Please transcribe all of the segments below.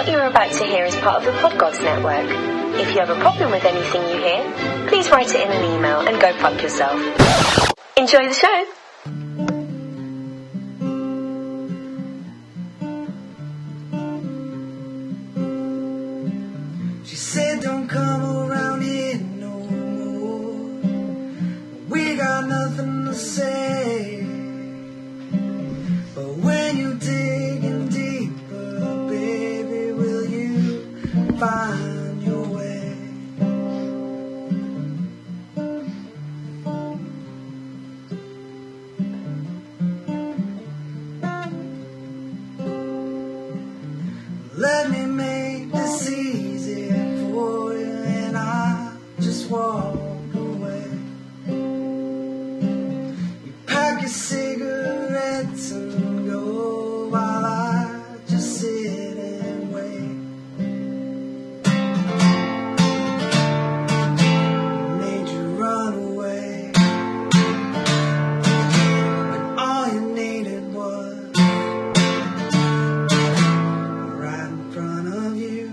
What you're about to hear is part of the Podgods Network. If you have a problem with anything you hear, please write it in an email and go fuck yourself. Enjoy the show! She said don't come around here no more. We got nothing to say. But when you digging deeper, baby, will you find your way? Let me make this easy for you, and I just walk away. You pack your cigarettes and go while I just sit and wait. Made you run away when all you needed was right in front of you.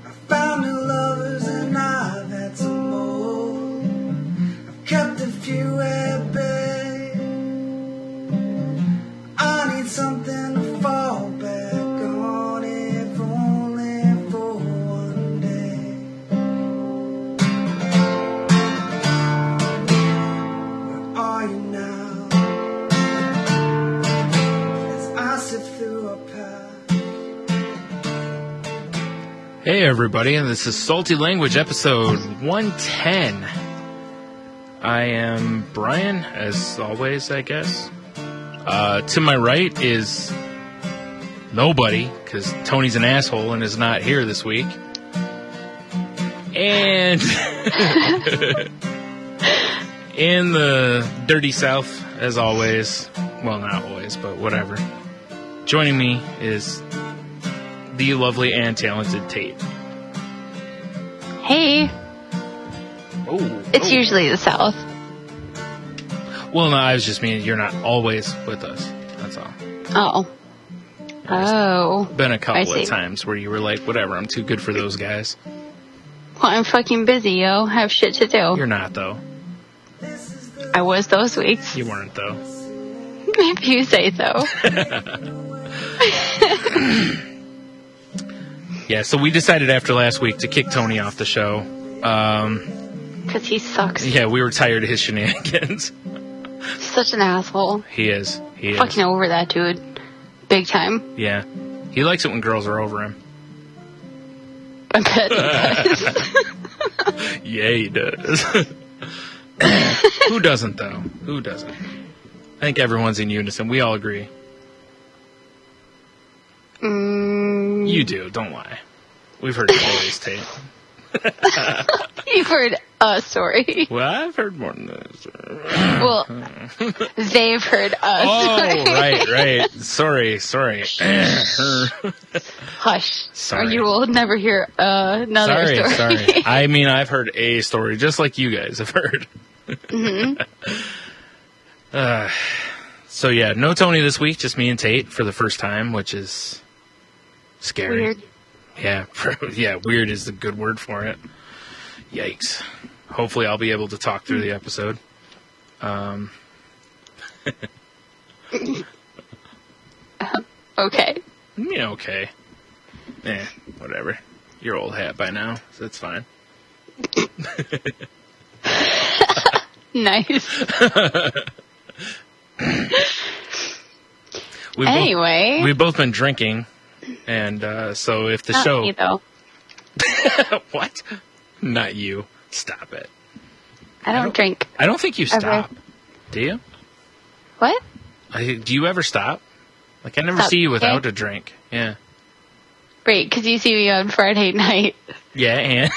I found new lovers and I've had some more. I've kept a few at bay. I need something to fall back on, if only for one day. Where are you now? As I sift through a path. Hey everybody, and this is Salty Language episode 110. I am Brian, as always, I guess. To my right is nobody, because Tony's an asshole and is not here this week. And in the dirty south, as always, well, not always, but whatever, joining me is the lovely and talented Tate. Hey, it's usually the South. Well, no, I was just meaning you're not always with us. That's all. Oh. Been a couple I of see. times where you were like, whatever, I'm too good for those guys. Well, I'm fucking busy, yo. I have shit to do. You're not, though. I was those weeks. You weren't, though. If you say so. Yeah, so we decided after last week to kick Tony off the show. Because he sucks. Yeah, we were tired of his shenanigans. Such an asshole. He is. He is. Fucking over that dude. Big time. Yeah. He likes it when girls are over him. I bet he does. Yeah, he does. Who doesn't, though? Who doesn't? I think everyone's in unison. We all agree. You do. Don't lie. We've heard stories, Tate. You've heard a story. Well, I've heard more than this. Well, they've heard us. Oh, right. Sorry. Hush. Sorry. Or you will never hear another story. Sorry. I mean, I've heard a story, just like you guys have heard. So, yeah, no Tony this week, just me and Tate for the first time, which is scary. Weird. Yeah, weird is the good word for it. Yikes. Hopefully I'll be able to talk through the episode. Okay. Yeah, okay. Whatever. You're old hat by now, so that's fine. Nice. We've both been drinking, and so if the Not show... me, though. What? Not you. Stop it. I don't drink. I don't think you Ever. stop. Do you? What? Do you ever stop? Like, I never Stop see you without drinking? a drink. Yeah. Right, because you see me on Friday night. Yeah, and...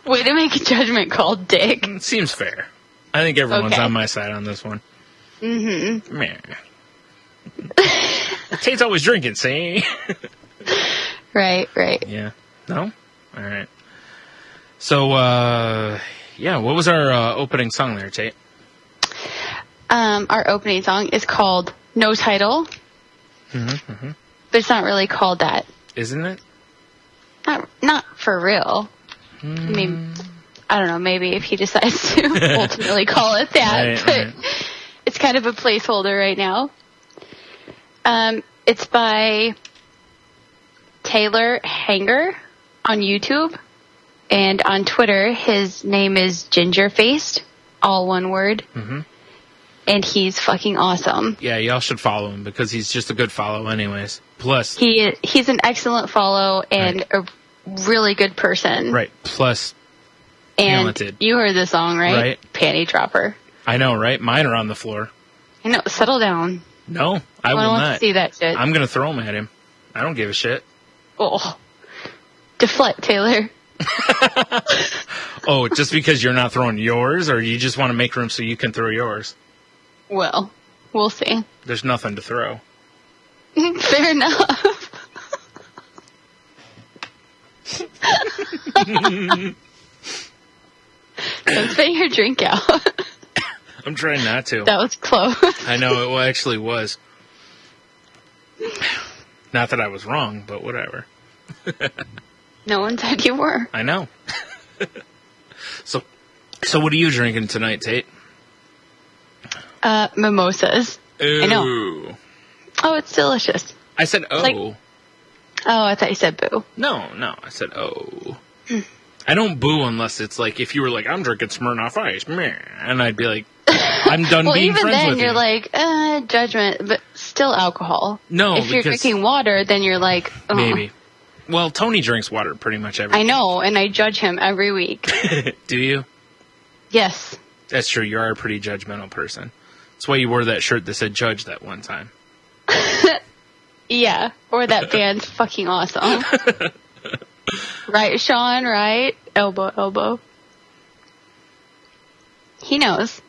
Way to make a judgment call, dick. Seems fair. I think everyone's Okay. on my side on this one. Mm-hmm. Meh. Tate's always drinking, see? Right. Yeah. No? All right. So, what was our opening song there, Tate? Our opening song is called No Title. Mm-hmm. But it's not really called that. Isn't it? Not for real. I mean, I don't know, maybe if he decides to ultimately call it that. But it's kind of a placeholder right now. It's by Taylor Hanger on YouTube. And on Twitter, his name is Gingerfaced, all one word. Mm-hmm. And he's fucking awesome. Yeah, y'all should follow him because he's just a good follow anyways. Plus... He's an excellent follow and a really good person. Right. Plus... And talented. You heard the song, right? Right. Panty Dropper. I know, right? Mine are on the floor. I know. Settle down. No, I will want not. to see that shit. I'm going to throw them at him. I don't give a shit. Oh. Deflect, Taylor. Oh, just because you're not throwing yours, or you just want to make room so you can throw yours? Well, we'll see. There's nothing to throw. Fair enough. Don't spit your drink out. I'm trying not to. That was close. I know, it actually was. Not that I was wrong, but whatever. No one said you were. I know. So what are you drinking tonight, Tate? Mimosas. Ooh. I know. Oh, it's delicious. I said, oh. Like- Oh, I thought you said boo. No, I said, oh. I don't boo unless it's like, if you were like, I'm drinking Smirnoff Ice, meh, and I'd be like, I'm done Well, being even friends then, with you. you're like, judgment, but still alcohol. No, if you're because- drinking water, then you're like, Maybe. Well, Tony drinks water pretty much every I know, and I judge him every week. Do you? Yes. That's true. You are a pretty judgmental person. That's why you wore that shirt that said judge that one time. Yeah. Or that band's fucking awesome. Right, Sean? Right? Elbow. He knows.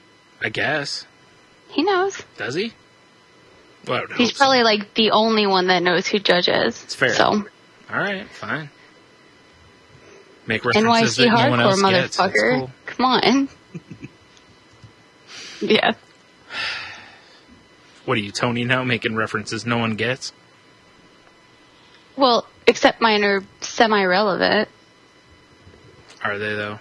I guess. He knows. Does he? Well, I would He's hope so. probably like the only one that knows who Judge is. It's fair. So, All right, fine. Make references NYC that no one hardcore else gets. That's motherfucker. cool. Come on. Yeah. What are you, Tony, now? Making references no one gets? Well, except mine are semi-relevant. Are they, though?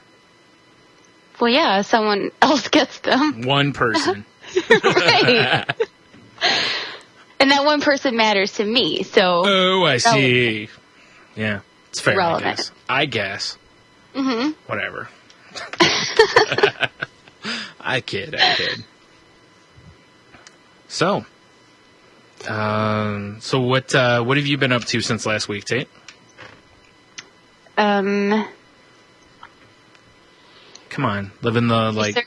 Well, yeah, someone else gets them. One person. Right. And that one person matters to me, so. Oh, I see. Yeah, it's fair, Relevant. I guess. Mm-hmm. Whatever. I kid. So what have you been up to since last week, Tate? Come on, living the,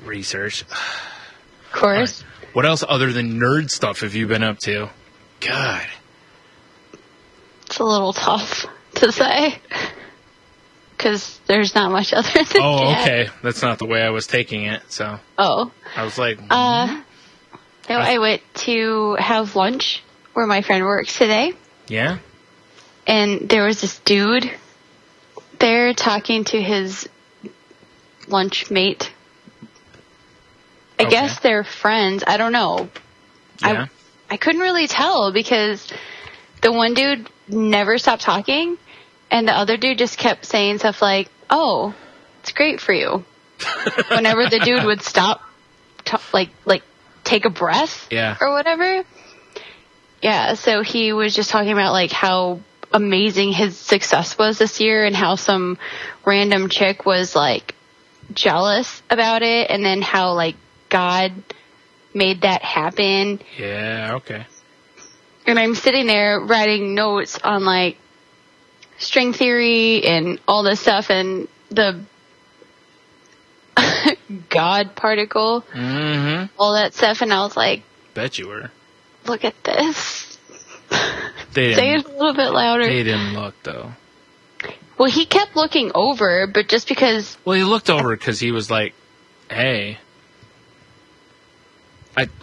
research. Of course. Right. What else other than nerd stuff have you been up to? God. It's a little tough to say. Because there's not much other than Oh, that. okay. That's not the way I was taking it, so. Oh. I was like, So I went to have lunch where my friend works today. yeah? And there was this dude there talking to his lunch mate. I Okay. guess they're friends. I don't know. Yeah. I couldn't really tell because the one dude never stopped talking and the other dude just kept saying stuff like, oh, it's great for you. Whenever the dude would stop, like take a breath Yeah. or whatever. Yeah, so he was just talking about like how amazing his success was this year and how some random chick was like jealous about it and then how like God made that happen. Yeah, okay. And I'm sitting there writing notes on like string theory and all this stuff and the God particle, Mm-hmm. all that stuff. And I was like, Bet you were. look at this. They Say it didn't, a little bit louder. they didn't look, though. Well, he kept looking over, but just because, Well, he looked over because he was like, hey.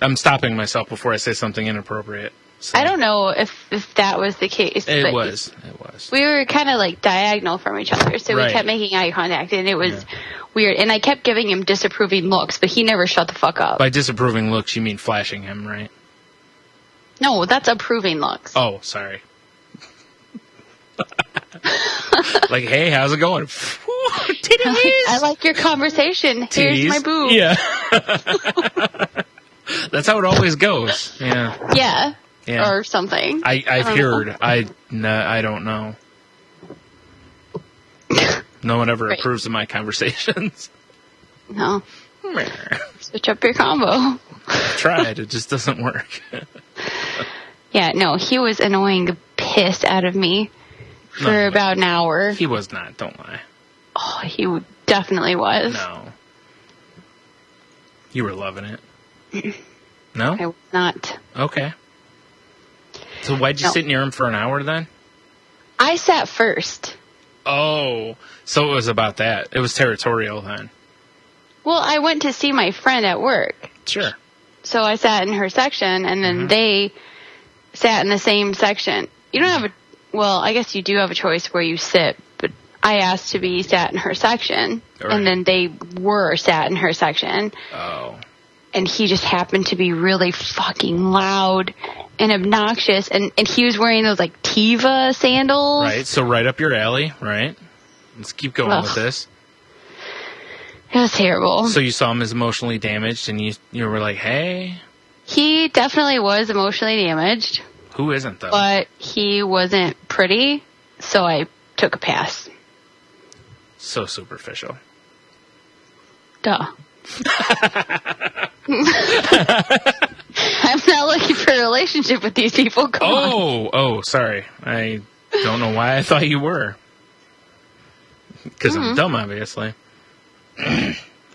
I'm stopping myself before I say something inappropriate. So I don't know if that was the case. It but was. We were kind of like diagonal from each other, so Right. we kept making eye contact, and it was weird. And I kept giving him disapproving looks, but he never shut the fuck up. By disapproving looks, you mean flashing him, right? No, that's approving looks. Oh, sorry. Like, hey, how's it going? Titties! I like your conversation. Here's Titties. my boob. Yeah. That's how it always goes. Yeah. Yeah. Yeah. Or something. I've don't know. heard. I don't know. No one ever Right. approves of my conversations. No. Switch up your combo. I've tried. It just doesn't work. Yeah, no, he was annoying the piss out of me for No. about an hour. He was not. Don't lie. Oh, he definitely was. No. You were loving it. No? I was not. Okay. So why'd you No. sit near him for an hour then? I sat first. Oh, so it was about that. It was territorial then. Well, I went to see my friend at work. Sure. So I sat in her section, and then they sat in the same section. You don't have well, I guess you do have a choice where you sit, but I asked to be sat in her section, Right. and then they were sat in her section, Oh. and he just happened to be really fucking loud and obnoxious, and he was wearing those, like, Teva sandals. Right. So right up your alley, right? Let's keep going Ugh. with this. It was terrible. So you saw him as emotionally damaged and you were like, hey, He definitely was emotionally damaged, who isn't though? but he wasn't pretty, so I took a pass. So superficial. Duh. I'm not looking for a relationship with these people. Come on. Oh, sorry. I don't know why I thought you were. Because I'm dumb, obviously.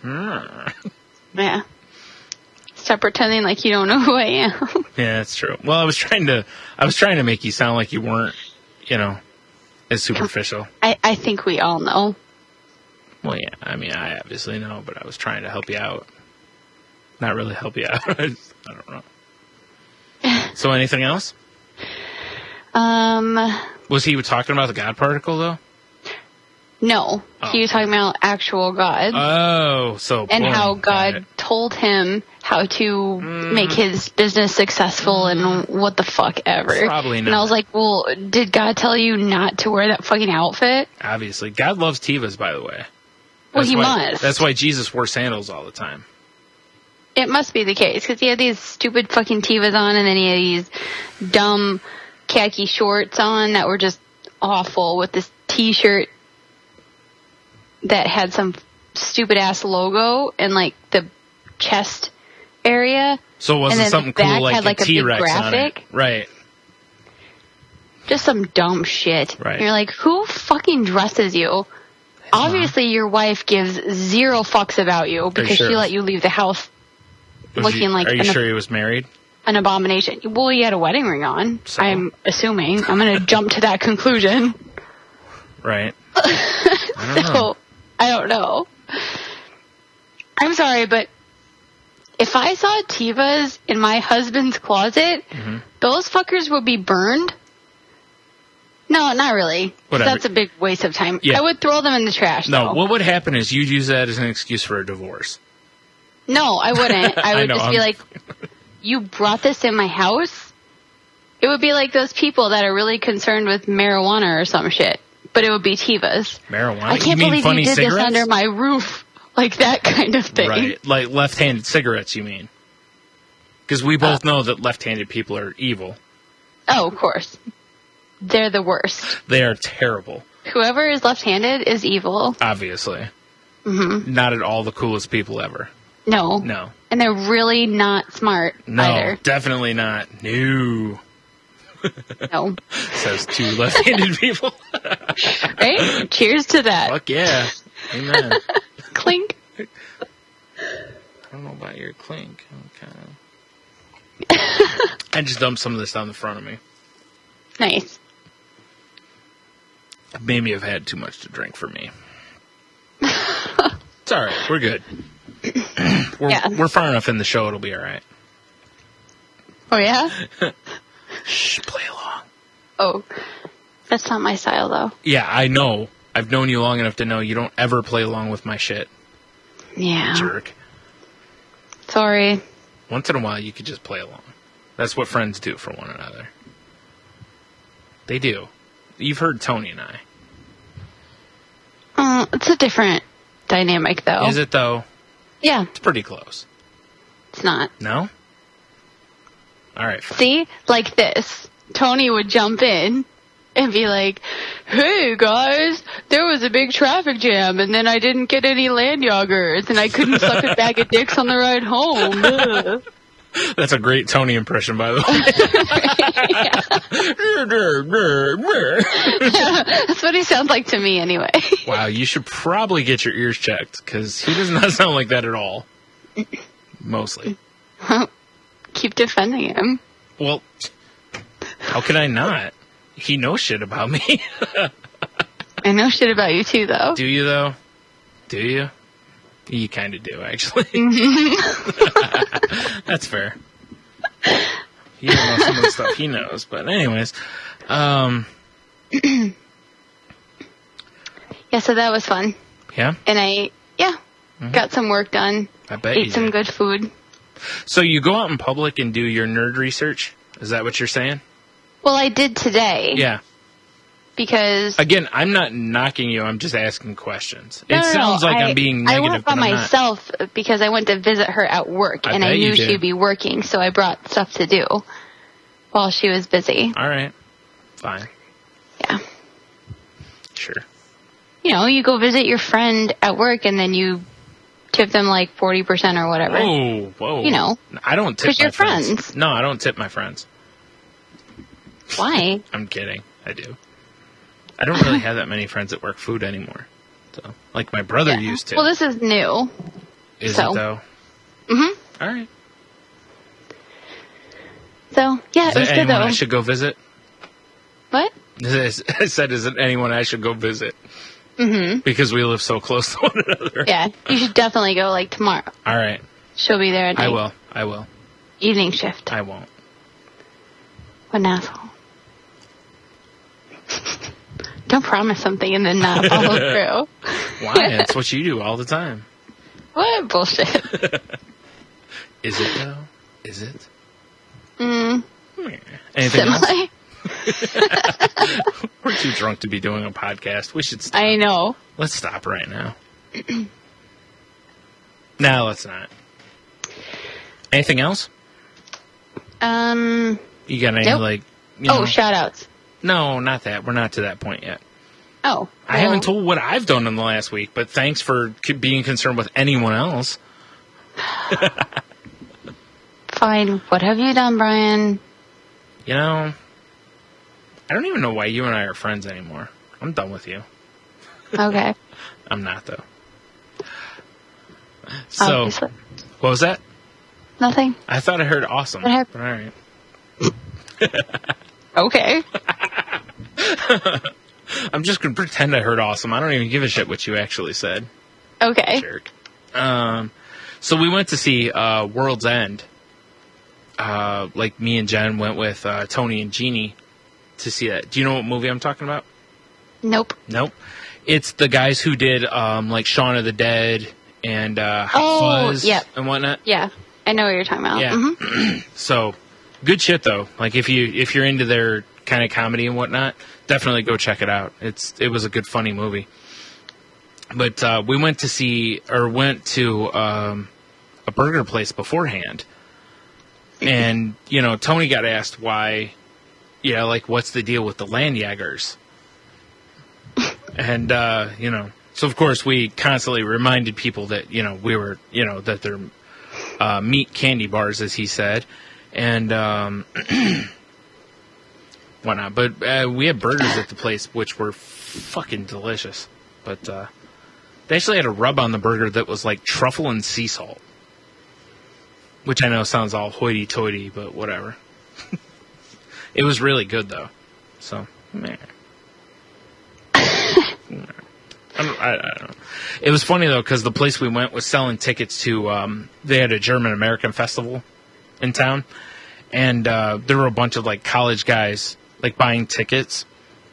Yeah. Stop pretending like you don't know who I am. Yeah, that's true. Well, I was trying to make you sound like you weren't, as superficial. I think we all know. Well, yeah, I mean, I obviously know, but I was trying to help you out. Not really help you out. I don't know. So anything else? Was he talking about the God particle, though? No. Oh. He was talking about actual God. Oh, so and boom, how got God it. told him how to make his business successful and what the fuck ever. Probably And I not. was like, well, did God tell you not to wear that fucking outfit? Obviously. God loves Tevas, by the way. Well, That's he why- must. That's why Jesus wore sandals all the time. It must be the case, because he had these stupid fucking Tevas on, and then he had these dumb khaki shorts on that were just awful, with this t-shirt that had some stupid ass logo in like the chest area. So it And wasn't then something the back cool like had, like, a a big T-Rex on it. graphic. Right. Just some dumb shit. Right. And you're like, who fucking dresses you? Obviously, your wife gives zero fucks about you because sure? she let you leave the house looking like Are you an, sure he was married? an abomination. Well, you had a wedding ring on. So? I'm assuming. I'm going to jump to that conclusion. Right. I don't know. So, I don't know. I'm sorry, but if I saw Tevas in my husband's closet, Mm-hmm. those fuckers would be burned. No, not really. Whatever. That's a big waste of time. Yeah. I would throw them in the trash. No, though. what would happen is you'd use that as an excuse for a divorce. No, I wouldn't. I I would know, just be I'm- like, you brought this in my house? It would be like those people that are really concerned with marijuana or some shit. But it would be Tevas. Marijuana? I can't you mean believe funny you did cigarettes? this under my roof. Like that kind of thing. Right. Like left-handed cigarettes, you mean? Because we both know that left-handed people are evil. Oh, of course. They're the worst. They are terrible, Whoever is left-handed is evil. obviously. Mm-hmm. Not at all the coolest people ever. No. No. And they're really not smart No, either. definitely not. No. No. Says two left-handed people. Right? Cheers to that. Fuck yeah. Amen. Clink. I don't know about your clink. Okay. I just dumped some of this down the front of me. Nice. Maybe I've had too much to drink for me. It's alright. We're good. Yeah. We're far enough in the show, it'll be alright. Oh, yeah? Shh, play along. Oh, that's not my style, though. Yeah, I know. I've known you long enough to know you don't ever play along with my shit, Yeah. jerk. Sorry. Once in a while, you could just play along. That's what friends do for one another. They do. You've heard Tony and I. It's a different dynamic, though. Is it, though? Yeah, It's pretty close. it's not. No? All right. Fine. See? Like this. Tony would jump in and be like, hey, guys, there was a big traffic jam, and then I didn't get any land yogurts, and I couldn't suck a bag of dicks on the ride home. Ugh. That's a great Tony impression, by the way. That's what he sounds like to me, anyway. Wow, you should probably get your ears checked, because he does not sound like that at all. Mostly. Keep defending him. Well, how can I not? He knows shit about me. I know shit about you, too, though. Do you, though? Do you? You kind of do, actually. That's fair. You don't know some of the stuff he knows, but anyways. Yeah, so that was fun. Yeah? And got some work done. I bet you Ate some did. good food. So you go out in public and do your nerd research? Is that what you're saying? Well, I did today. Yeah. Because Again, I'm not knocking you. I'm just asking questions. No, It no, sounds no, like I'm being negative, I went but by I'm not. myself because I went to visit her at work, I and I bet you knew did. she'd be working, so I brought stuff to do while she was busy. All right. Fine. Yeah. Sure. You know, you go visit your friend at work, and then you tip them like 40% or whatever. Whoa. You know. I don't tip 'Cause my you're friends. No, I don't tip my friends. Why? I'm kidding. I do. I don't really have that many friends that work food anymore. So, like my brother Yeah. used to. Well, this is new. Is so. it though? Mm-hmm. All right. So, yeah, Is it was there good, anyone though. I should go visit? What? I said, is it anyone I should go visit? Mm-hmm. Because we live so close to one another. Yeah, you should definitely go, like, tomorrow. All right. She'll be there at I night. will. Evening shift. I won't. What an asshole. Don't promise something and then not follow through. Why? That's what you do all the time. What bullshit. Is it though? Is it? Anything Semi. else? We're too drunk to be doing a podcast. We should stop. I know. Let's stop right now. No, let's not. Anything else? You got any, Nope. like, you know? Oh, shout outs. No, not that. We're not to that point yet. Oh. I haven't told what I've done in the last week, but thanks for being concerned with anyone else. Fine. What have you done, Brian? You know, I don't even know why you and I are friends anymore. I'm done with you. Okay. I'm not, though. So, Obviously. what was that? Nothing? I thought I heard awesome. What happened? But all right. Okay. I'm just going to pretend I heard awesome. I don't even give a shit what you actually said. Okay. Jerk. So we went to see World's End. Like me and Jen went with Tony and Jeannie to see that. Do you know what movie I'm talking about? Nope. Nope. It's the guys who did like Shaun of the Dead and Hot Oh, Fuzz yep. and whatnot. Yeah. I know what you're talking about. Yeah. Mm-hmm. So good shit though. Like if you're into their kind of comedy and whatnot, definitely go check it out. It was a good funny movie. But we went to a burger place beforehand. And, you know, Tony got asked why, like what's the deal with the Landjagers? And you know, so of course we constantly reminded people that, you know, we were, you know, that they're meat candy bars, as he said, and whatnot. But we had burgers at the place, which were fucking delicious. But they actually had a rub on the burger that was like truffle and sea salt, which I know sounds all hoity-toity, but whatever. It was really good, though. So, man. I don't know. It was funny, though, because the place we went was selling tickets to, they had a German-American festival in town, And there were a bunch of like college guys like buying tickets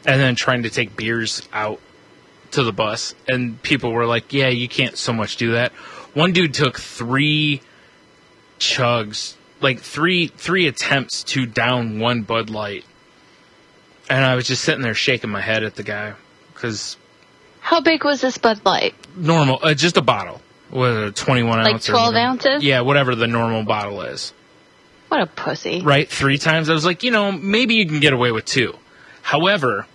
and then trying to take beers out to the bus. And people were like, yeah, you can't so much do that. One dude took 3 chugs, like three attempts to down one Bud Light. And I was just sitting there shaking my head at the guy because... How big was this Bud Light? Normal, just a bottle. Was it 21 Like ounce? 12 ounces? Yeah, whatever the normal bottle is. What a pussy. Right, 3 times. I was like, maybe you can get away with 2. However,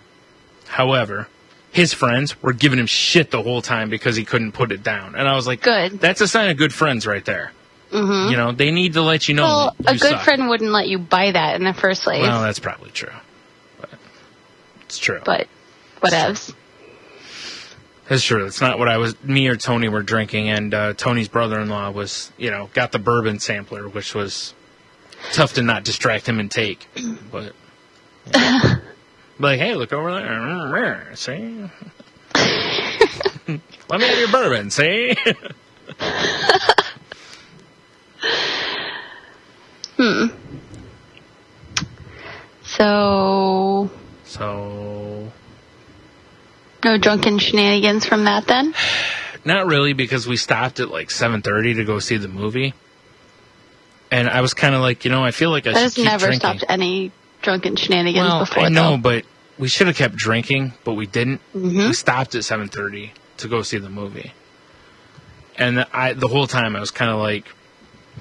his friends were giving him shit the whole time because he couldn't put it down. And I was like, good. That's a sign of good friends right there. Mm-hmm. They need to let you know. Well, a good friend wouldn't let you buy that in the first place. Well, that's probably true. But it's true. But whatevs. It's true. It's not what me or Tony were drinking, and Tony's brother-in-law was, got the bourbon sampler, which was tough to not distract him and take. But, like, hey, look over there. See? Let me have your bourbon, see? So... No drunken shenanigans from that then? Not really, because we stopped at like 7:30 to go see the movie. And I was kind of like, I feel like I should keep never drinking. stopped any drunken shenanigans before. I know, though. but we should have kept drinking, but we didn't. Mm-hmm. We stopped at 7:30 to go see the movie. And the whole time I was kind of like,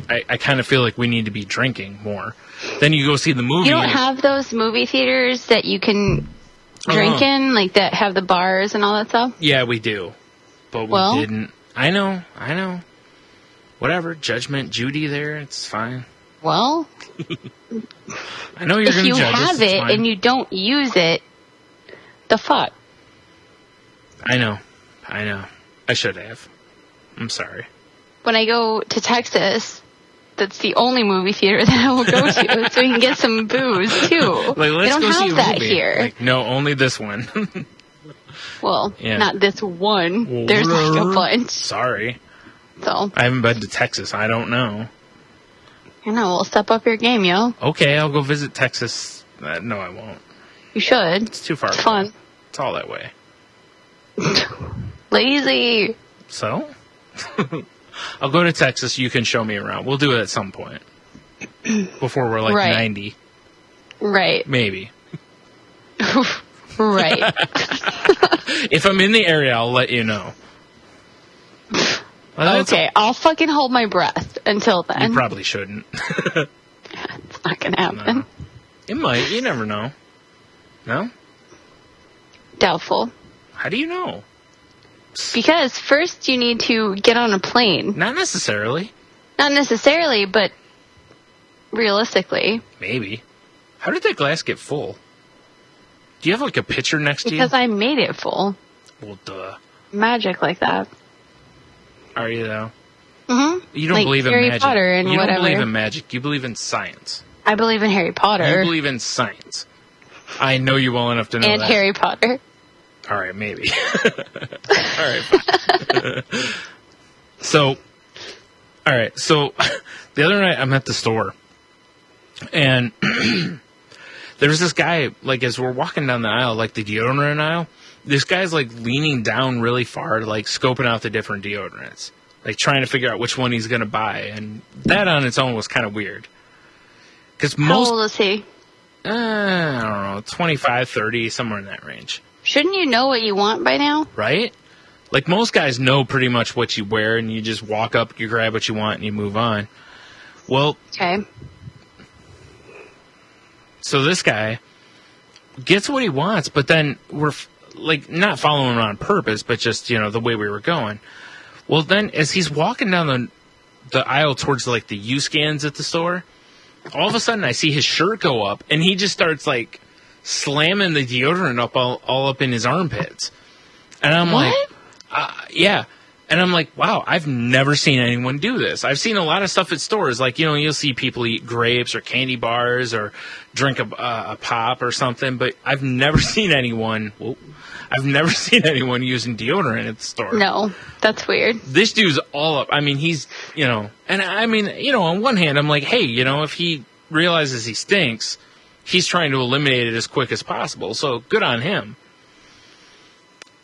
I kind of feel like we need to be drinking more. Then you go see the movie. You don't have those movie theaters that you can drink in, like that have the bars and all that stuff? Yeah, we do. But we didn't. I know. Whatever. Judgment Judy there. It's fine. Well, I know you're going to judge us. If you have it and you don't use it, the fuck? I know. I should have. I'm sorry. When I go to Texas, that's the only movie theater that I will go to, so we can get some booze too. Like, let's they don't go see have a that movie. here. Like, no, only this one. Well, Yeah. not this one. There's like a bunch. Sorry. So I haven't been to Texas. I don't know. we'll step up your game, yo. Okay, I'll go visit Texas. No, I won't. You should. It's too far. It's fun. It's all that way. Lazy. So? I'll go to Texas. You can show me around. We'll do it at some point. Before we're like Right. 90. Right. Maybe. Right. If I'm in the area, I'll let you know. Well, Okay, I'll fucking hold my breath until then. You probably shouldn't. It's not gonna happen. No. It might. You never know. No? Doubtful. How do you know? Because first you need to get on a plane. Not necessarily. Not necessarily, but realistically. Maybe. How did that glass get full? Do you have like a pitcher next to you? Because I made it full. Well, duh. Magic like that. Are you though? Mm-hmm. You don't Like believe in Harry magic. Potter and you whatever. don't believe in magic. You believe in science. I believe in Harry Potter. You believe in science. I know you well enough to know and that. Harry Potter. All right, maybe. All right, fine. So the other night I'm at the store, and there's this guy, like, as we're walking down the aisle, like the deodorant aisle, this guy's, like, leaning down really far to, like, scoping out the different deodorants, like, trying to figure out which one he's going to buy, and that on its own was kind of weird. Because How old is he? I don't know, 25, 30, somewhere in that range. Shouldn't you know what you want by now? Right? Like, most guys know pretty much what you wear, and you just walk up, you grab what you want, and you move on. Well, Okay. so this guy gets what he wants, but then we're, like, not following him on purpose, but just, the way we were going. Well, then, as he's walking down the aisle towards, like, the U-scans at the store, all of a sudden I see his shirt go up, and he just starts, like, slamming the deodorant up all up in his armpits. And I'm What? like, yeah. And I'm like, wow, I've never seen anyone do this. I've seen a lot of stuff at stores. Like, you'll see people eat grapes or candy bars or drink a pop or something. But I've never seen anyone using deodorant at the store. No, that's weird. This dude's all up. I mean, he's, and I mean, on one hand, I'm like, hey, if he realizes he stinks, he's trying to eliminate it as quick as possible. So good on him.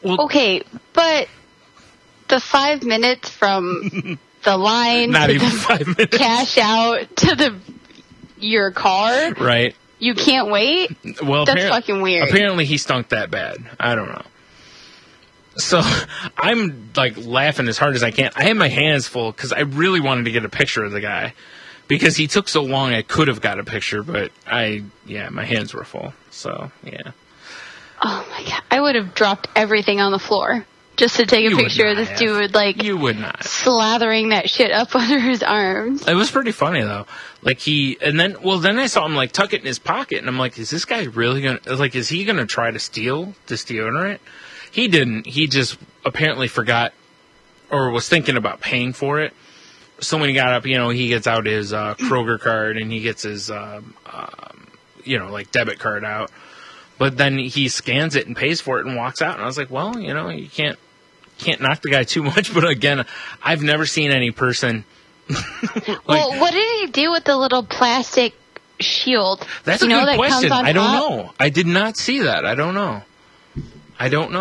Well, Okay, but the 5 minutes from the line not to even the 5 minutes. cash out to your car, Right. you can't wait? Well, That's fucking weird. Apparently he stunk that bad. I don't know. So I'm like laughing as hard as I can. I had my hands full because I really wanted to get a picture of the guy because he took so long. I could have got a picture, but my hands were full. So yeah. Oh my god. I would have dropped everything on the floor just to take a You would picture of not this have. dude, like, You would not. slathering that shit up under his arms. It was pretty funny though. Like then I saw him like tuck it in his pocket, and I'm like, is this guy really is he gonna try to steal this deodorant? He didn't. He just apparently forgot or was thinking about paying for it. So when he got up, he gets out his Kroger card and he gets his like debit card out. But then he scans it and pays for it and walks out. And I was like, well, you can't knock the guy too much. But again, I've never seen any person. Well, what did he do with the little plastic shield? That's a good that question. comes on I don't top? know. I did not see that. I don't know. I don't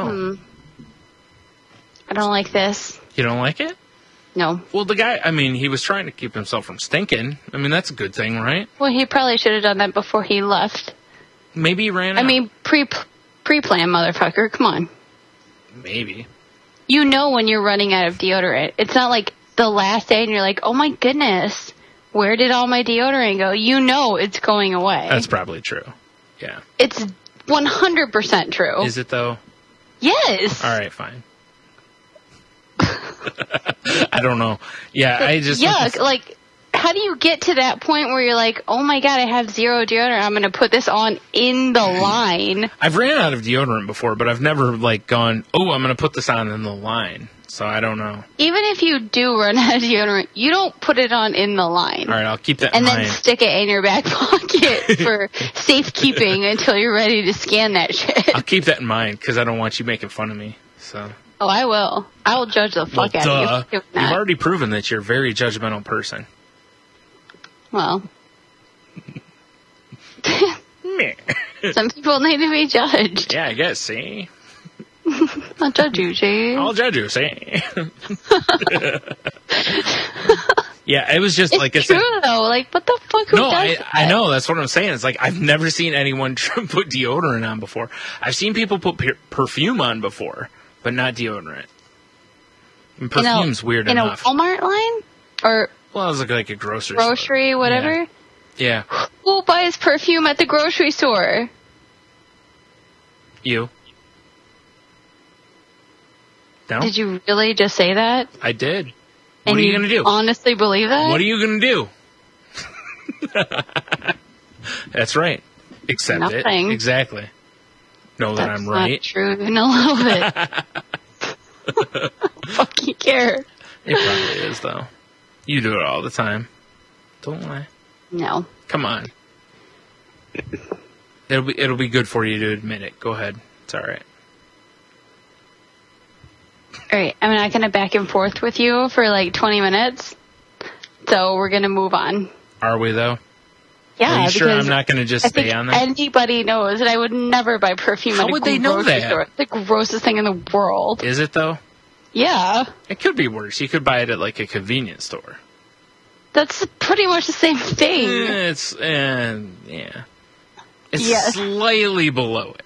like this. You don't like it? No. Well, the guy, he was trying to keep himself from stinking. That's a good thing, right? Well, he probably should have done that before he left. Maybe he ran out. Pre-plan, motherfucker. Come on. Maybe. You know when you're running out of deodorant. It's not like the last day and you're like, oh my goodness, where did all my deodorant go? You know it's going away. That's probably true. Yeah. It's 100% true. Is it, though? Yes. All right, fine. I don't know. Yeah, I just... Yuck. Like, how do you get to that point where you're like, oh my god, I have zero deodorant, I'm going to put this on in the line? I've ran out of deodorant before, but I've never, gone, oh, I'm going to put this on in the line. So I don't know. Even if you do run out of deodorant, you don't put it on in the line. All right, I'll keep that and in then mind. stick it in your back pocket for safekeeping until you're ready to scan that shit. I'll keep that in mind, because I don't want you making fun of me. So. Oh, I will. I will judge the fuck out of you. You've already proven that you're a very judgmental person. Well. Meh. Some people need to be judged. Yeah, I guess, see? I'll judge you, Jay. I'll judge you, see? Yeah, it was just It's like... true, though. Like, what the fuck? Who No, does I that? know. That's what I'm saying. It's like I've never seen anyone put deodorant on before. I've seen people put perfume on before, but not deodorant. And perfume's weird enough. In a Walmart line? Or Well, it was like a grocery store. grocery, whatever? Yeah. Who buys perfume at the grocery store? You. No? Did you really just say that? I did. What And are you going to do? honestly believe that? What are you going to do? That's right. Accept Nothing. it. Exactly. Know that That's I'm not right. true even a little bit. Fuck you care. It probably is, though. You do it all the time. Don't lie. No. Come on. It'll be good for you to admit it. Go ahead. It's all right. Alright, I'm not gonna back and forth with you for like 20 minutes. So we're gonna move on. Are we, though? Yeah, Are you sure because I'm not going to just I stay think on that? anybody knows that I would never buy perfume How at a would they know grocery that? store. It's the grossest thing in the world. Is it, though? Yeah. It could be worse. You could buy it at, like, a convenience store. That's pretty much the same thing. It's, yeah. It's Yes. slightly below it.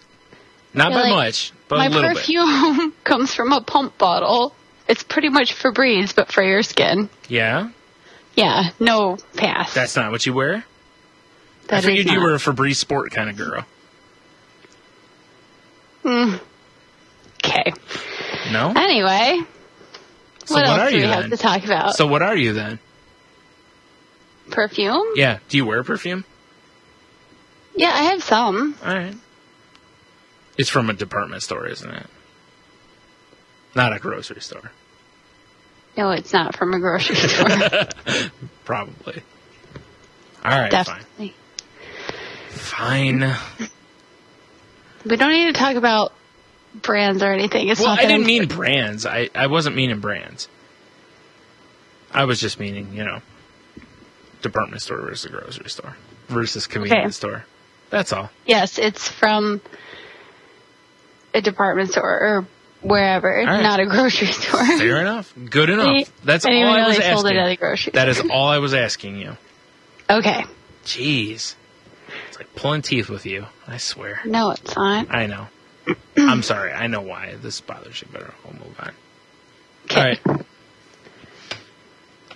Not You're by like, much, but My a little bit. perfume comes from a pump bottle. It's pretty much Febreze, but for your skin. Yeah? Yeah, no pass. That's not what you wear? That I figured is you not. were a Febreze sport kind of girl. Okay. No? Anyway, So what else are do you we then? have to talk about? So what are you then? Perfume? Yeah. Do you wear perfume? Yeah, I have some. All right. It's from a department store, isn't it? Not a grocery store. No, it's not from a grocery store. Probably. All right, Definitely. fine. We don't need to talk about brands or anything. It's Well, not I that didn't mean important. brands. I wasn't meaning brands. I was just meaning, department store versus a grocery store. versus convenience Okay. store. That's all. Yes, it's from a department store or wherever, right. not a grocery store. Fair enough. Good enough. That's I all didn't even I know was they sold it asking. at a grocery That is store. all I was asking you. Okay. Jeez. It's like pulling teeth with you. I swear. No, it's not. I know. I'm sorry. I know why this bothers you, but I'll move on. Okay.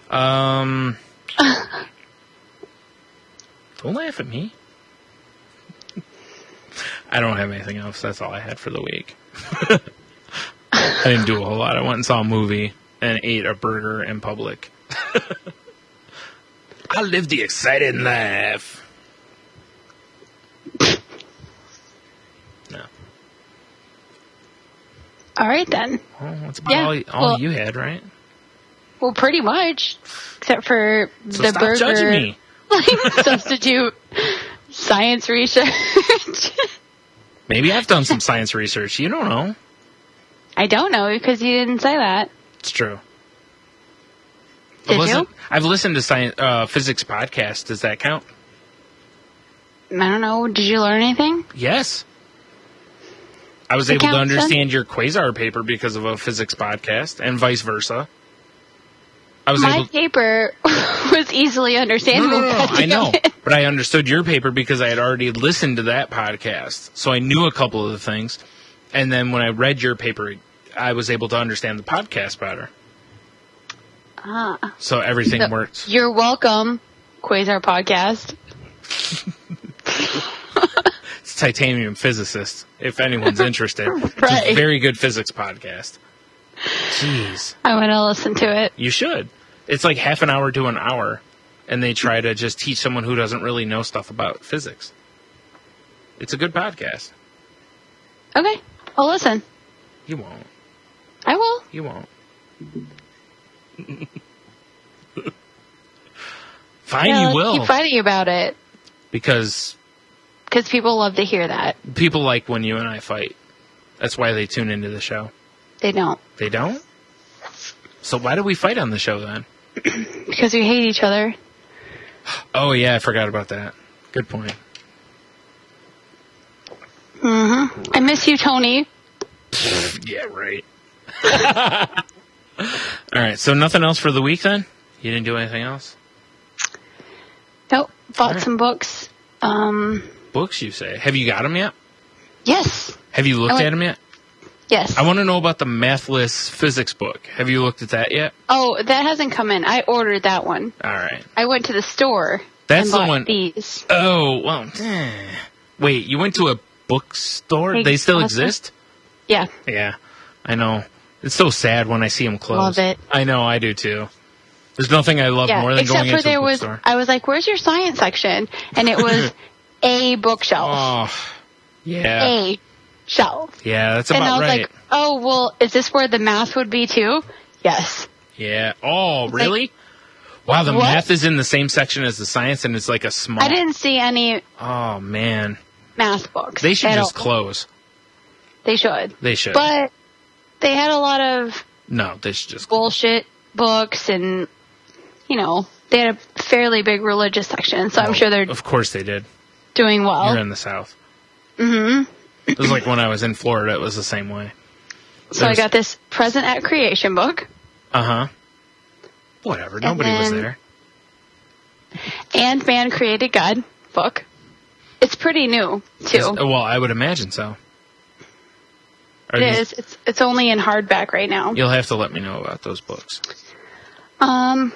All right. Don't laugh at me. I don't have anything else. That's all I had for the week. I didn't do a whole lot. I went and saw a movie and ate a burger in public. I lived the exciting life. No. All right, then. Well, that's about Yeah, all well- you had, right? Well, pretty much. Except for So the stop burger. judging me. Substitute science research. Maybe I've done some science research. You don't know. I don't know because you didn't say that. It's true. Did you? I've listened to science, physics podcasts. Does that count? I don't know. Did you learn anything? Yes. I was It able to counts, then? understand your quasar paper because of a physics podcast, and vice versa. I was My able. paper was easily understandable. No, God I know, damn it. but I understood your paper because I had already listened to that podcast, so I knew a couple of the things. And then when I read your paper, I was able to understand the podcast better. Ah. So everything So, works. You're welcome, Quasar Podcast. It's Titanium Physicist, if anyone's interested. It's a Right. very good physics podcast. Jeez. I'm going to listen to it. You should. It's like half an hour to an hour, and they try to just teach someone who doesn't really know stuff about physics. It's a good podcast. Okay. I'll listen. You won't. I will. You won't. Fine, Yeah, you will. Keep fighting about it Because because people love to hear that. people like when you and I fight. That's why they tune into the show. They don't. They don't? So why do we fight on the show then? Because we hate each other. Oh, yeah, I forgot about that. Good point. I miss you, Tony. Yeah, right. All right, so nothing else for the week then? You didn't do anything else? Nope. Bought Alright. some books. Books, you say? Have you got them yet? Yes. Have you looked I went- at them yet? Yes. I want to know about the Mathless Physics book. Have you looked at that yet? Oh, that hasn't come in. I ordered that one. All right. I went to the store That's and the bought one- these. Oh, well. Wait, you went to a bookstore? Hey, They still awesome. exist? Yeah. Yeah, I know. It's so sad when I see them close. Love it. I know, I do too. There's nothing I love Yeah. more than Except going for into a there was, bookstore. I was like, where's your science section? And it was a bookshelf. Oh, yeah. A shelf. Yeah, that's And I about was right. like, oh, well, is this where the math would be too? Yes. Yeah. Oh, really? Wow, the What? math is in the same section as the science, and it's like a small. I didn't see any Oh, man. math books. They should at just all. close. They should. They should. But they had a lot of No, they should just. bullshit books and, you know, they had a fairly big religious section, so I'm sure they're Of course they did. doing You're well. in the South. Mm-hmm. It was like when I was in Florida, it was the same way. So I got this Present at Creation book Uh-huh. Whatever. Nobody was then- there. and Man Created God book. It's pretty new, too. Well, I would imagine so. Are It these- is. It's only in hardback right now. You'll have to let me know about those books. Um,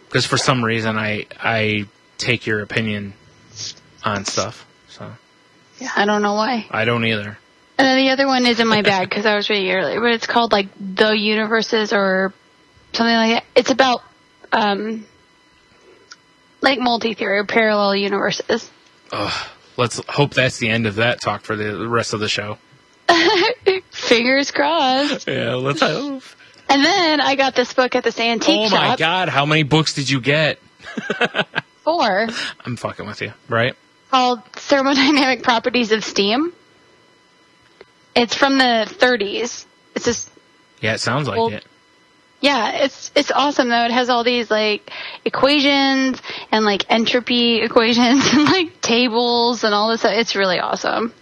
Because for some reason, I take your opinion on stuff. So yeah, I don't know why. I don't either. And then the other one is in my bag because I was reading it earlier, but it's called like The Universes or something like that. It's about like multi-theory, parallel universes. Let's hope that's the end of that talk for the rest of the show. Fingers crossed. Yeah, let's hope. And then I got this book at this antique Oh shop. my God, how many books did you get? 4 I'm fucking with you, right? called Thermodynamic Properties of Steam. It's from the 30s. It's just Yeah, it sounds like Well, it. Yeah, it's awesome though. It has all these like equations and like entropy equations and like tables and all this stuff. It's really awesome.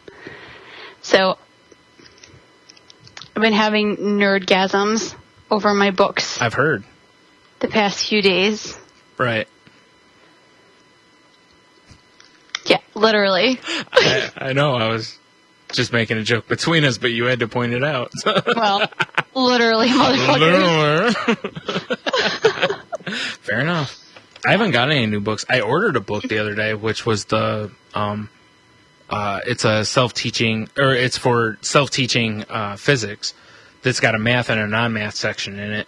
So I've been having nerdgasms over my books I've heard. the past few days. Right. Yeah, literally. I know. I was just making a joke between us, but you had to point it out. Well, literally, motherfucker. Fair enough. I haven't got any new books. I ordered a book the other day, which was the it's a self-teaching, or it's for self-teaching physics that's got a math and a non-math section in it.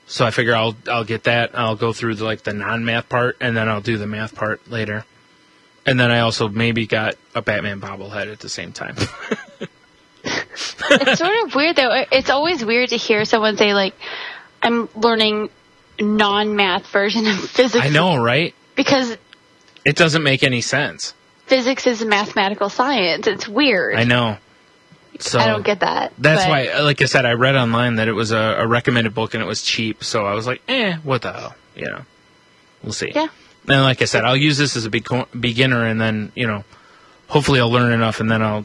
So I figure I'll get that. I'll go through the non-math part, and then I'll do the math part later. And then I also maybe got a Batman bobblehead at the same time. It's sort of weird though. It's always weird to hear someone say like, "I'm learning non-math version of physics." I know, right? Because It doesn't make any sense. physics is mathematical science. It's weird. I know. So I don't get that. That's but why, like I said, I read online that it was a recommended book and it was cheap. So I was like, what the hell? We'll see. Yeah. And like I said, I'll use this as a beginner, and then hopefully I'll learn enough, and then I'll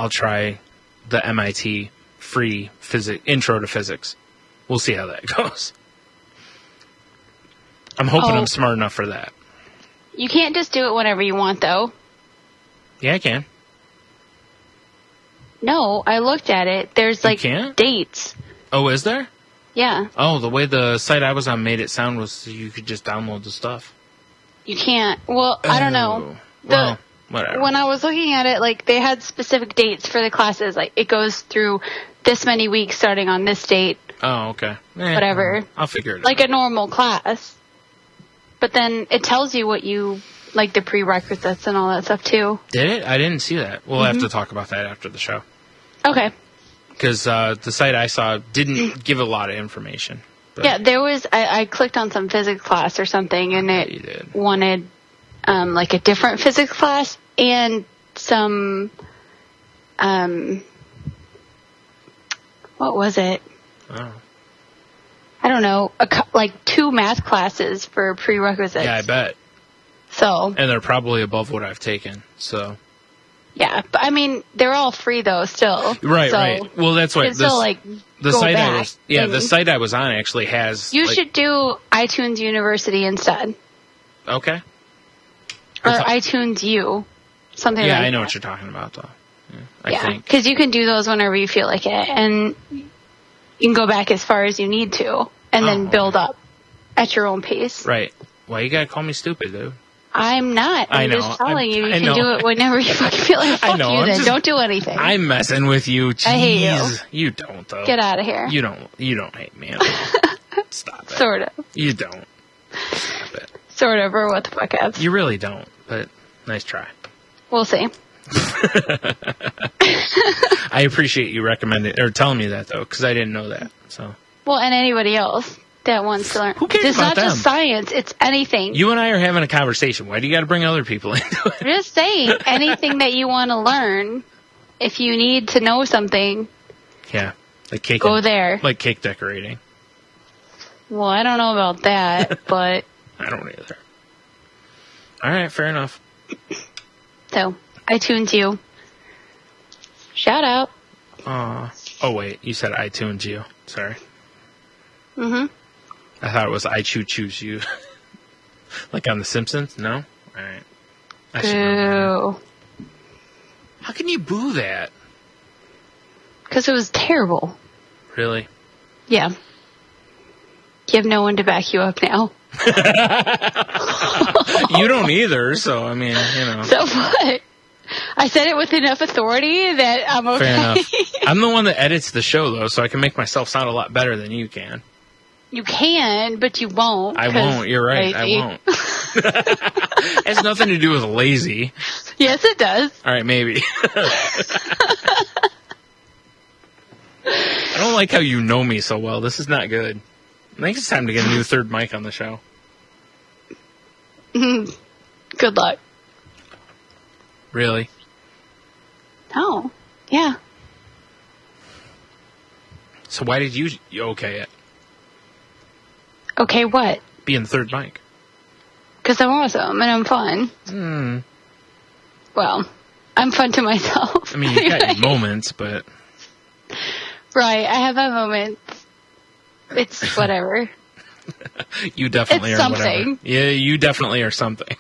try the MIT free intro to physics. We'll see how that goes. I'm hoping I'm smart enough for that. You can't just do it whenever you want, though. Yeah, I can. No, I looked at it. There's like can't? dates. Oh, is there? Yeah, Oh, the way the site I was on made it sound was you could just download the stuff. you can't. Well, I don't know. Oh, well, whatever. When I was looking at it, like they had specific dates for the classes. Like it goes through this many weeks starting on this date. Oh, okay. Whatever. I'll figure it Like out. a normal class. But then it tells you what you like, the prerequisites and all that stuff too. Did it? I didn't see that. We'll have to talk about that after the show. Okay. Because the site I saw didn't give a lot of information. But Yeah, there was. I clicked on some physics class or something, and you it did. wanted like a different physics class and some. What was it? Oh. I don't know. Like 2 math classes for prerequisites. Yeah, I bet. So And they're probably above what I've taken. So yeah, but I mean they're all free though. Still. right, So right. Well, that's You why can still like the go site back. I was the and site I was on actually has. You like- should do iTunes University instead, Okay. or It's- iTunes U, something Yeah, like I know that. what you're talking about though. I Yeah, think. because you can do those whenever you feel like it, and you can go back as far as you need to, and then Oh. build up at your own pace. Right. Why you gotta call me stupid, dude? I'm not. I I'm know. just telling you, you I can know. do it whenever you fucking feel like. Fuck know, you, I'm then just- don't do anything. I'm messing with you. Jeez. I hate you. You don't though. Get out of here. You don't hate me. Stop it. Sort of. You don't. Stop it. Sort of, or what the fuck else. You really don't. But nice try. We'll see. I appreciate you recommending or telling me that though, because I didn't know that. So Well, and anybody else that wants to learn. Who cares It's about not just them? science, it's anything. you and I are having a conversation. Why do you got to bring other people into it? Just say anything that you want to learn. If you need to know something, Yeah, like cake. go there. Like cake decorating. Well, I don't know about that, but I don't either. All right, fair enough. so iTunes U. Shout out. Oh wait, you said iTunes you. Sorry. Mm-hmm. I thought it was I choose you. Like on The Simpsons? No? All right. I should know better. Boo. How can you boo that? Because it was terrible. Really? Yeah. You have no one to back you up now. You don't either, so I mean, So what? I said it with enough authority that I'm okay. Fair enough. I'm the one that edits the show, though, so I can make myself sound a lot better than you can. You can, but you won't. I 'cause won't. You're right. lazy. I won't. It has nothing to do with lazy. Yes, it does. All right, maybe. I don't like how you know me so well. This is not good. I think it's time to get a new third mic on the show. Good luck. Really? Oh, yeah. So why did you okay it? Okay, what? Being the third mic. Because I'm awesome and I'm fun. Well, I'm fun to myself. I mean, you've got your moments, but... Right, I have my moments. It's whatever. You definitely It's are something. whatever. Yeah, you definitely are something.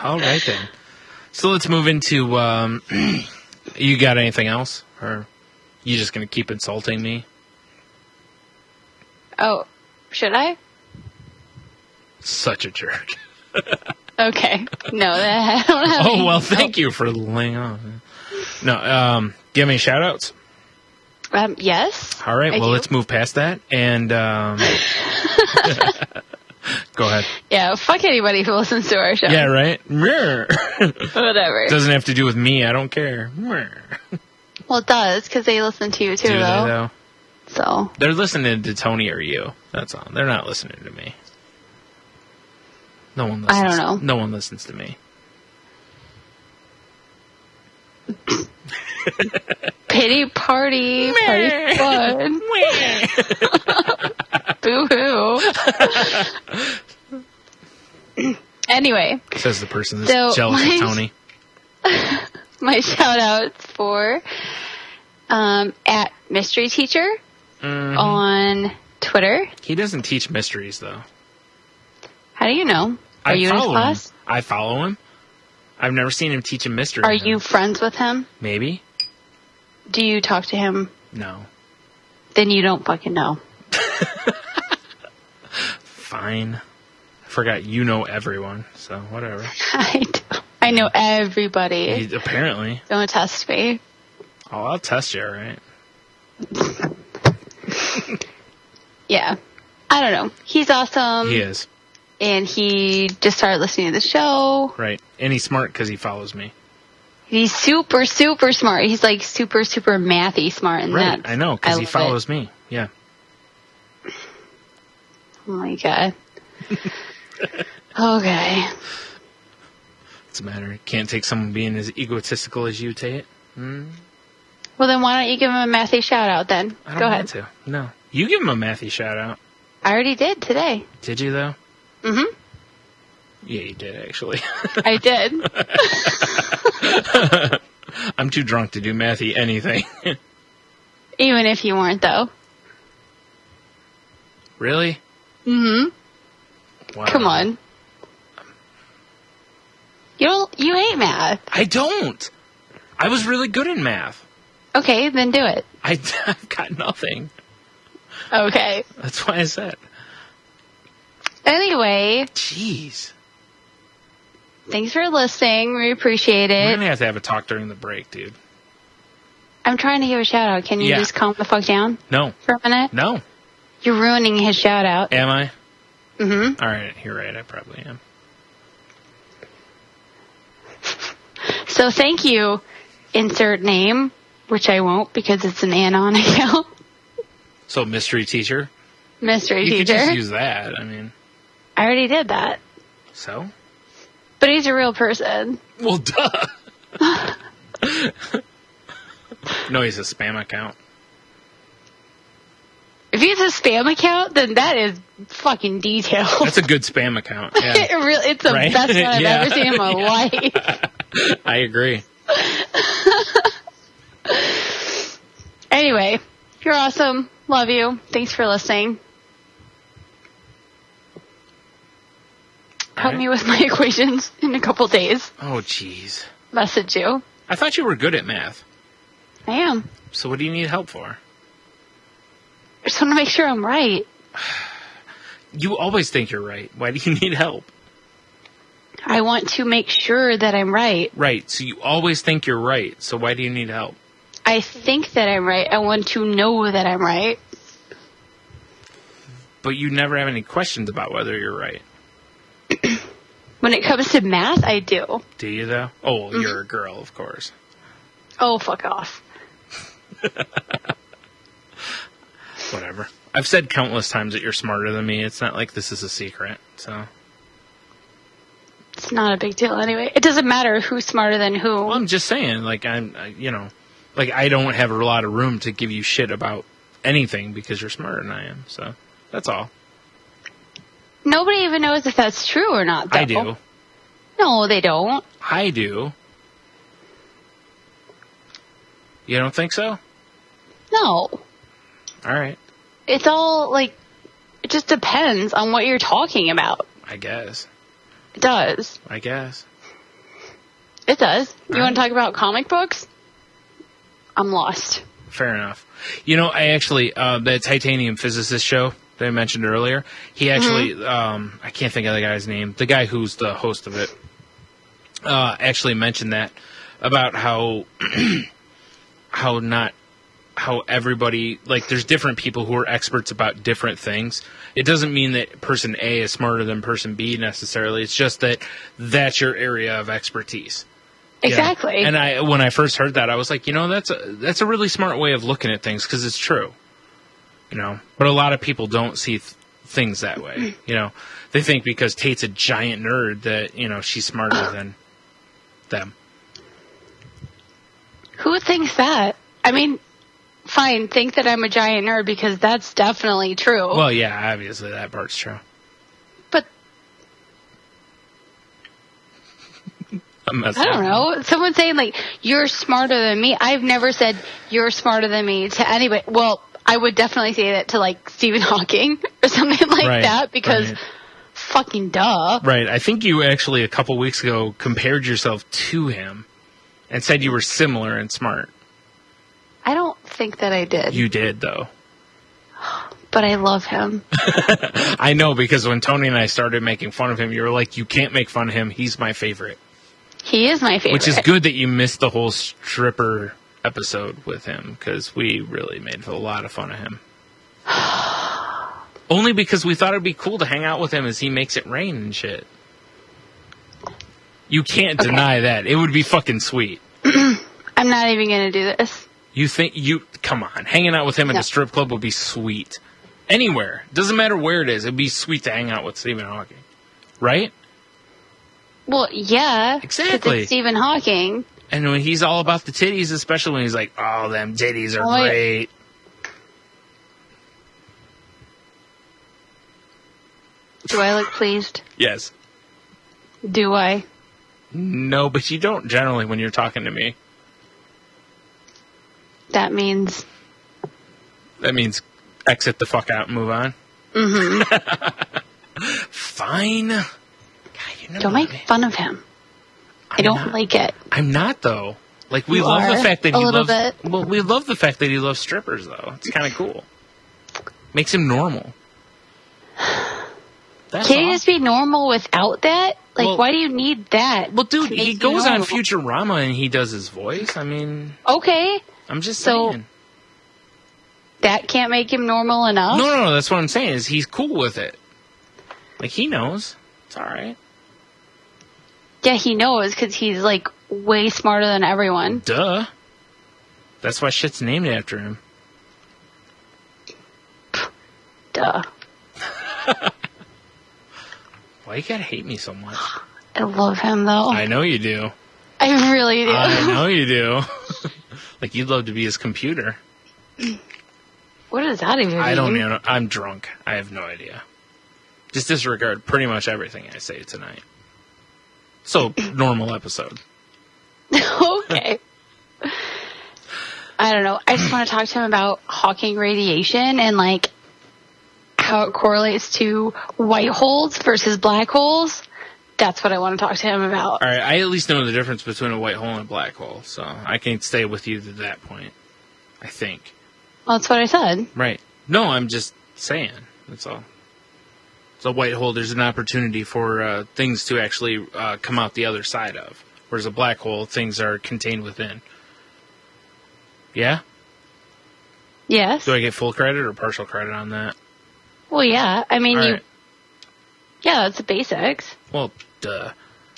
All right, then. So let's move into... you got anything else? Or you just going to keep insulting me? Oh, should I? Such a jerk. Okay. No, I don't have Oh, any- well, thank you for laying off. No, do you have any shout-outs? Yes. All right, I well, do. let's move past that. And go ahead. Yeah, fuck anybody who listens to our show. Yeah, right? Whatever. Doesn't have to do with me. I don't care. Well, it does, because they listen to you too, Do they, though. though? So, They're listening to Tony or you. That's all. They're not listening to me. No one listens. I don't know. No one listens to me. pity party. Party fun. Boo-hoo. Anyway, Says the person that's So, jealous my- of Tony. my shout-outs for at Mystery Teacher Mm-hmm. on Twitter. He doesn't teach mysteries, though. How do you know? Are you in his follow class? him. I follow him. I've never seen him teach a mystery. Are you friends with him? Maybe? Do you talk to him? No. Then you don't fucking know. Fine. I forgot you know everyone, so whatever. I know everybody. Apparently. Don't test me. Oh, I'll test you, all right? Yeah. I don't know. He's awesome. He is. And he just started listening to the show. Right. And he's smart because he follows me. He's super, super smart. He's like super, super mathy smart. And Right. that's, I know, because he love follows me. Yeah. it. Oh my God. Okay. What's the matter? Can't take someone being as egotistical as you, Tate? Well, then why don't you give him a mathy shout out then? I don't Go want ahead. to. No. You give him a Matthew shout out. I already did today. Did you, though? Mm-hmm. Yeah, you did, actually. I did. I'm too drunk to do Matthew anything. Even if you weren't, though. Really? Mm-hmm. Wow. Come on. You hate math. I don't. I was really good in math. Okay, then do it. I've got nothing. Okay. That's why I said. Anyway, Jeez. thanks for listening. We appreciate We're it. going to have a talk during the break, dude. I'm trying to give a shout out. Can you Yeah. just calm the fuck down No. for a minute? No. You're ruining his shout out. Am I? Mm-hmm. All right. You're right. I probably am. So thank you, insert name, which I won't because it's an anon account. So, mystery teacher? Mystery You could teacher. just use that. I mean, I already did that. so? But he's a real person. Well, duh. No, he's a spam account. If he's a spam account, then that is fucking detailed. That's a good spam account. Yeah. It's the Right? best one I've Yeah. ever seen in my life. I agree. Anyway, you're awesome. Love you. Thanks for listening. Help Alright. me with my equations in a couple days. Oh, jeez. Message you. I thought you were good at math. I am. So what do you need help for? I just want to make sure I'm right. You always think you're right. Why do you need help? I want to make sure that I'm right. Right. So you always think you're right. So why do you need help? I think that I'm right. I want to know that I'm right. But you never have any questions about whether you're right. When it comes to math, I do. Do you, though? Oh, you're a girl, of course. Oh, fuck off. Whatever. I've said countless times that you're smarter than me. It's not like this is a secret. So, It's not a big deal anyway. It doesn't matter who's smarter than who. well, I'm just saying, like, you know, Like, I don't have a lot of room to give you shit about anything because you're smarter than I am. So, that's all. Nobody even knows if that's true or not, though. I do. No, they don't. I do. You don't think so? No. All right. It's all, like, it just depends on what you're talking about. I guess. It does. I guess. It does. You All want to right. talk about comic books? I'm lost. Fair enough. You know, I actually, the Titanium Physicist show that I mentioned earlier, he actually, I can't think of the guy's name, the guy who's the host of it, actually mentioned that about how, how everybody, like, there's different people who are experts about different things. It doesn't mean that person A is smarter than person B necessarily. It's just that that's your area of expertise. Exactly. Yeah. And when I first heard that, I was like, you know, that's a really smart way of looking at things because it's true. You know, but a lot of people don't see things that way. You know, they think because Tate's a giant nerd that, you know, she's smarter than them. Who thinks that? I mean, fine, think that I'm a giant nerd because that's definitely true. Well, yeah, obviously that part's true. But I'm messing I don't with know. Someone saying, like, you're smarter than me. I've never said you're smarter than me to anybody. Well, I would definitely say that to, like, Stephen Hawking or something like Right, that because right. fucking duh. Right. I think you actually a couple weeks ago compared yourself to him and said you were similar and smart. I don't think that I did. You did, though. But I love him. I know, because when Tony and I started making fun of him, you were like, you can't make fun of him. He's my favorite. He is my favorite. Which is good that you missed the whole stripper episode with him, because we really made a lot of fun of him. Only because we thought it'd be cool to hang out with him as he makes it rain and shit. You can't deny that. It would be fucking sweet. I'm not even going to do this. Come on, hanging out with him at No. a strip club would be sweet. Anywhere. Doesn't matter where it is. It'd be sweet to hang out with Stephen Hawking. Right? Well, yeah. 'cause Exactly. it's Stephen Hawking. And when he's all about the titties, especially when he's like, oh, them titties are Oh, yeah. great. Do I look pleased? Yes. Do I? No, but you don't generally when you're talking to me. That means That means exit the fuck out and move on. mm-hmm. Fine. God, you know Don't what, make man. fun of him. I don't not. like it. I'm not, though. Like, we You love the are, fact that a he little loves... bit. Well, we love the fact that he loves strippers, though. It's kind of cool. Makes him normal. That's Can't you all. just be normal without that? Like, Well- why do you need that? Well, dude, to make he you goes on normal? Futurama and he does his voice. I mean, Okay, I'm just So- saying. that can't make him normal enough. No, that's what I'm saying, is he's cool with it. Like, he knows. It's alright. Yeah, he knows because he's like way smarter than everyone. Duh. That's why shit's named after him. Duh. Why you gotta hate me so much? I love him though. I know you do. I really do. I know you do. Like, you'd love to be his computer. What does that even mean? I don't know. I'm drunk. I have no idea. Just disregard pretty much everything I say tonight. So, normal episode. Okay. I don't know. I just want to talk to him about Hawking radiation and like how it correlates to white holes versus black holes. That's what I want to talk to him about. All right, I at least know the difference between a white hole and a black hole, so I can stay with you to that point. I think. Well, that's what I said. Right. No, I'm just saying. That's all. It's a white hole. There's an opportunity for things to actually come out the other side of. Whereas a black hole, things are contained within. Yeah? Yes. Do I get full credit or partial credit on that? Well, yeah. I mean, All you. right. Yeah, that's the basics. Well, duh.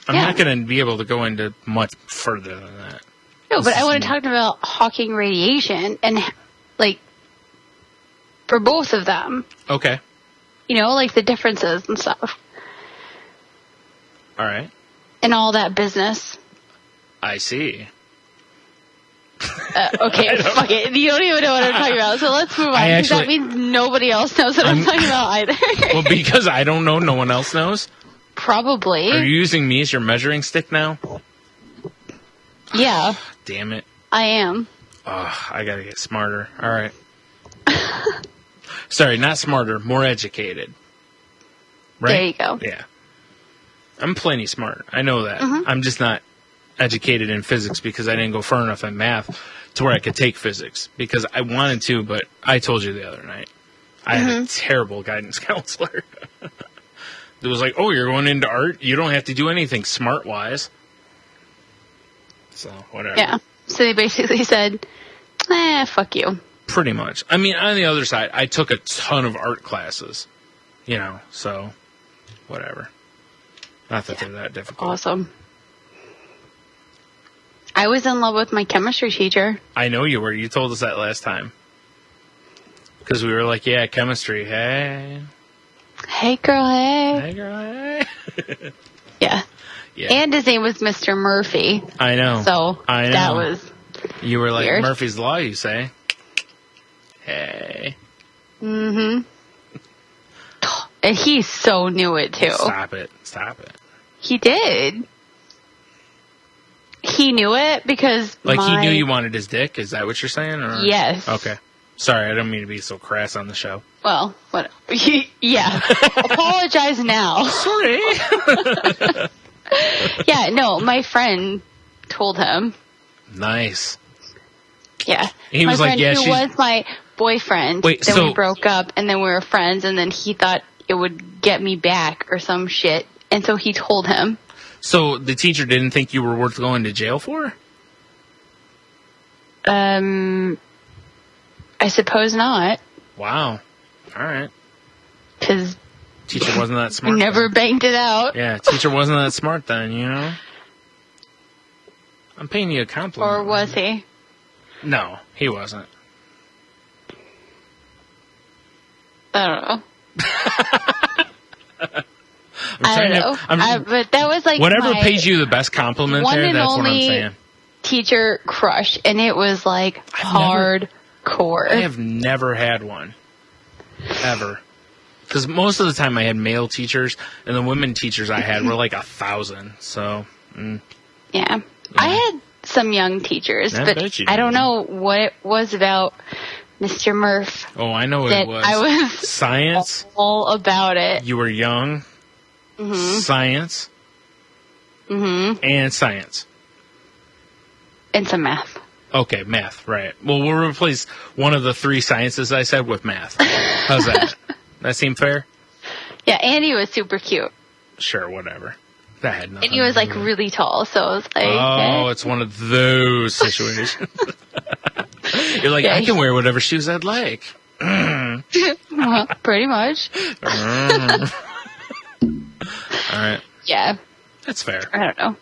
I'm Yeah. not going to be able to go into much further than that. No, This but I is want to me. talk about Hawking radiation and like for both of them. Okay. You know, like the differences and stuff All right. and all that business. I see. Okay, fuck it. You don't even know what I'm talking about, so let's move on. Because that means nobody else knows what I'm talking about either. Well, because I don't know, no one else knows? Probably. Are you using me as your measuring stick now? Yeah. Damn it. I am. Oh, I gotta get smarter. All right. Sorry, not smarter, more educated. Right? There you go. Yeah. I'm plenty smart. I know that. Mm-hmm. I'm just not educated in physics because I didn't go far enough in math to where I could take physics. Because I wanted to, but I told you the other night. I had a terrible guidance counselor. It was like, oh, you're going into art? You don't have to do anything smart-wise. So, whatever. Yeah. So they basically said, fuck you. Pretty much. I mean, on the other side, I took a ton of art classes. You know, so, whatever. Not that they're that difficult. Awesome. I was in love with my chemistry teacher. I know you were. You told us that last time. Because we were like, yeah, chemistry, hey. Hey, girl, hey. Hey, girl, hey. Yeah. Yeah. And his name was Mr. Murphy. I know. So I know. that was You were like, weird. Murphy's Law, you say. Hey. Mm-hmm. And he so knew it, too. Stop it. Stop it. He did. He knew it because Like, he knew you wanted his dick? Is that what you're saying? Or? Yes. Okay. Sorry, I don't mean to be so crass on the show. Well, what? Yeah. Apologize now. Sorry. Yeah, no, my friend told him. Nice. Yeah. He my was like, friend yeah, who she's... was my boyfriend. Wait, then so- we broke up, and then we were friends, and then he thought it would get me back or some shit. And so he told him. So the teacher didn't think you were worth going to jail for? I suppose not. Wow. All right. Because Teacher wasn't that we smart. never then. banged it out. Yeah, teacher wasn't that smart then, you know? I'm paying you a compliment. Or was he? No, he wasn't. I don't know. I'm trying know. But that was like whatever my pays you the best compliment one there, and that's what I'm only saying. teacher crush, and it was like hardcore. I have never had one. Ever. Because most of the time I had male teachers, and the women teachers I had were like 1,000. So, Yeah. I had some young teachers, I but bet you I don't did. know what it was about Mr. Murph oh, I know what that it was. I was Science. all about it. You were young. Mm-hmm. Science. Mm-hmm. And science. And some math. Okay, math, right. Well, we'll replace one of the three sciences I said with math. How's that? That seem fair? Yeah, and he was super cute. Sure, whatever. That had nothing And he was to like do with it. really tall, so I was like, Oh, eh. it's one of those situations. You're like, Yeah, I can wear whatever shoes I'd like. Well, pretty much. All right. Yeah, That's fair. I don't know.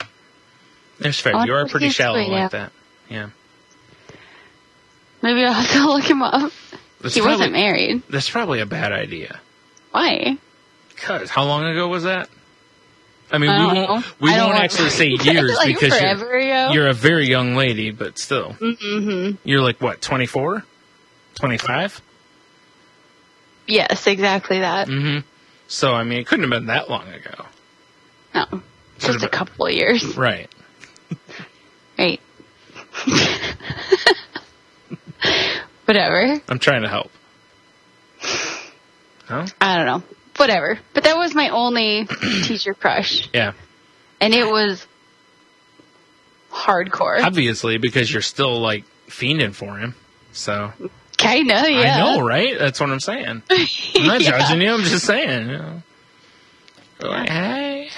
That's fair. I You are wonder pretty if he's shallow sweet, like yeah. that. Yeah. Maybe I'll have to look him up. That's He probably, wasn't married. That's probably a bad idea. Why? Because how long ago was that? I mean, I don't know. we I don't won't want- actually say years Like because forever ago? you're a very young lady, but still. Mm-hmm. You're like, what, 24? 25? Yes, exactly that. Mm-hmm. So, I mean, it couldn't have been that long ago. No, just a couple of years. Right. Right. Whatever. I'm trying to help. No? I don't know. Whatever. But that was my only teacher crush. Yeah. And it was hardcore. Obviously, because you're still, like, fiending for him. So, Kinda, yeah. I know, right? That's what I'm saying. I'm not Yeah. judging you. I'm just saying, you know. You're like, hey.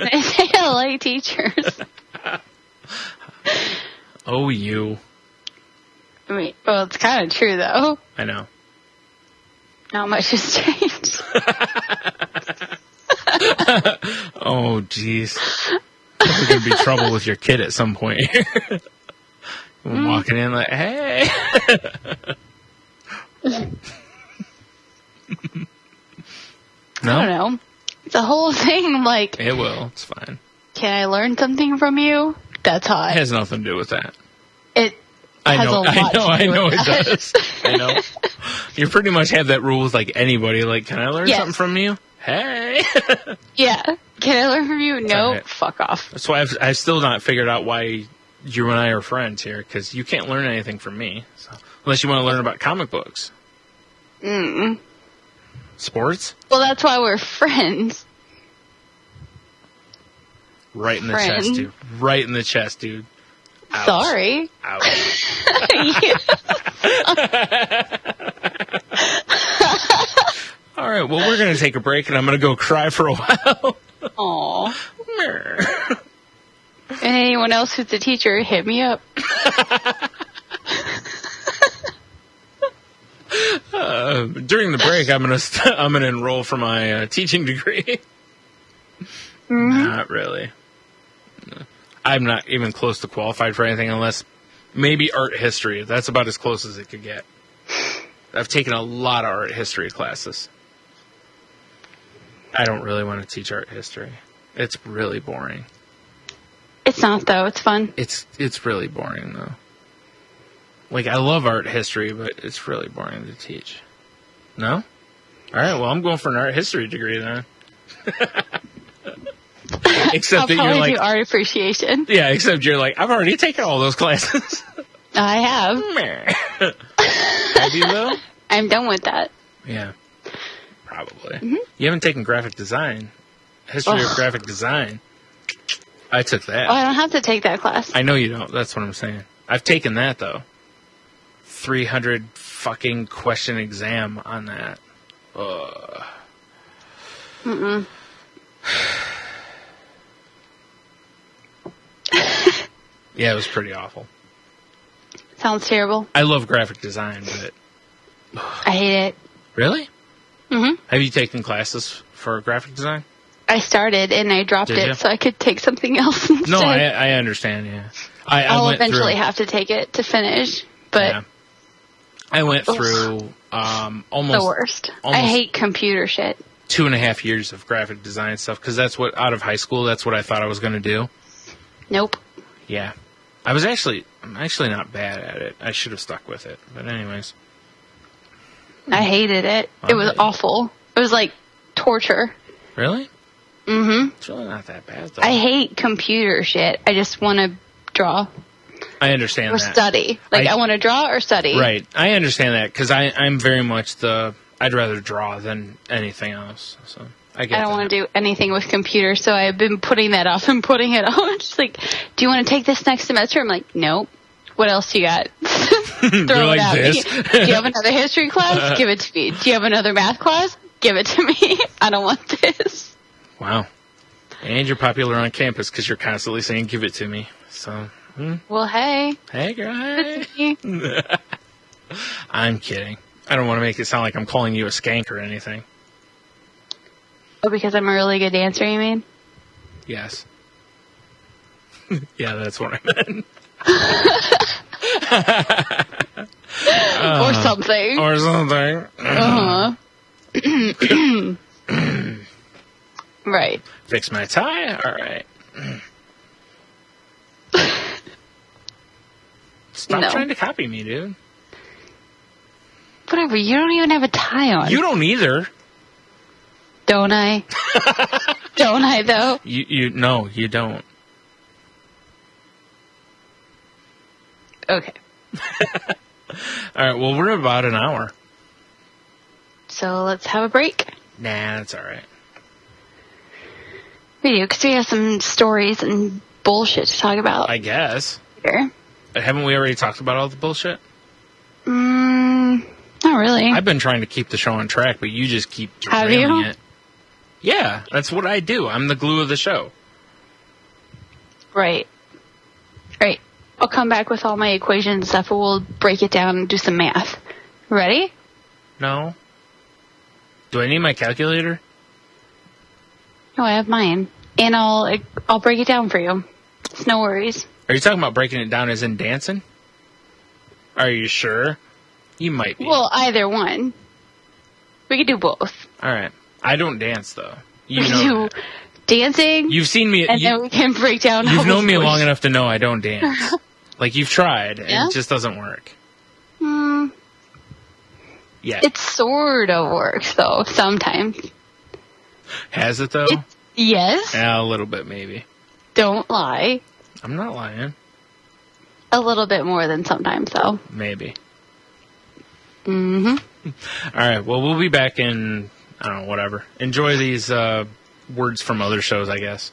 I like teachers. Oh, you. I mean, well, it's kind of true, though. I know. Not much has changed. Oh, jeez. There's going to be trouble with your kid at some point. Walking in like, hey. I don't know. It's a whole thing. Like, It will. It's fine. can I learn something from you? That's It hot. has nothing to do with that. It has a lot to do with it that. does. I know. You pretty much have that rule with like anybody. Like, can I learn Yes. something from you? Hey. Yeah. Can I learn from you? No. alright. Fuck off. That's why I've still not figured out why you and I are friends here, because you can't learn anything from me. So, unless you want to learn about comic books. Sports? Well, that's why we're friends. Right in the Friend. chest, dude. Right in the chest, dude. Ouch. Sorry. Ouch. All right, well, we're going to take a break, and I'm going to go cry for a while. Aw. And anyone else who's a teacher, hit me up. During the break, I'm gonna enroll for my teaching degree. Not really. No. I'm not even close to qualified for anything unless maybe art history. That's about as close as it could get. I've taken a lot of art history classes. I don't really want to teach art history. It's really boring. It's not, though. It's fun. It's really boring though. Like, I love art history, but it's really boring to teach. No? All right, well, I'm going for an art history degree then. Except I'll that you're probably like, do art appreciation. yeah, except you're like, I've already taken all those classes. I have. Have you though? I'm done with that. Yeah, probably. You haven't taken graphic design, history of graphic design. I took that. Oh, I don't have to take that class. I know you don't. That's what I'm saying. I've taken that though. 300 fucking question exam on that. Yeah, it was pretty awful. Sounds terrible. I love graphic design, but I hate it. really? Mm-hmm. Have you taken classes for graphic design? I started and I dropped Did it you? so I could take something else instead. No, I understand. Yeah, I I'll went eventually through. have to take it to finish, but Yeah. I went through almost the worst. I almost- hate computer shit. 2.5 years of graphic design stuff because that's what out of high school. That's what I thought I was going to do. Nope. Yeah, I'm actually not bad at it. I should have stuck with it, but anyways. I hated it. It was Okay. awful. It was like torture. Really? Mm-hmm. It's really not that bad though. I hate computer shit. I just want to draw I understand or that. study. Like, I want to draw or study. Right. I understand that because I'm very much I'd rather draw than anything else. So I get I don't that. want to do anything with computers, so I've been putting that off and putting it off. Just like, do you want to take this next semester? I'm like, nope. What else you got? Throw They're it like at this. me. Do you have another history class? Give it to me. Do you have another math class? Give it to me. I don't want this. Wow. And you're popular on campus because you're constantly saying, give it to me. So, Well, hey. hey, girl, hey. It's me. I'm kidding. I don't want to make it sound like I'm calling you a skank or anything. Oh, because I'm a really good dancer, you mean? Yes. Yeah, that's what I meant. Or something. Or something. Right. Fix my tie? All right. Stop No. trying to copy me, dude. Whatever. You don't even have a tie on. You don't either. Don't I? Don't I, though? No, you don't. Okay. All right, well, we're about an hour. So let's have a break. Nah, that's all right. We do, because we have some stories and bullshit to talk about I guess. here. Haven't we already talked about all the bullshit? Not really. I've been trying to keep the show on track, but you just keep Have derailing you? it. Yeah, that's what I do. I'm the glue of the show. Right. Right. I'll come back with all my equations and stuff, and we'll break it down and do some math. Ready? No? Do I need my calculator? No, I have mine. And I'll break it down for you. It's no worries. Are you talking about breaking it down as in dancing? Are you sure? You might be. Well, either one. We could do both. All right. I don't dance, though. You We know can do that. dancing, You've seen me. and then we can break down. You've all known the me long bullshit. enough to know I don't dance. Like, you've tried, and Yeah? it just doesn't work. Yeah. It sort of works, though, sometimes. Has it, though? Yes. Yeah, a little bit, maybe. Don't lie. I'm not lying. A little bit more than sometimes, though. Maybe. Mm-hmm. All right, well, we'll be back in, I don't know, whatever. Enjoy these words from other shows, I guess.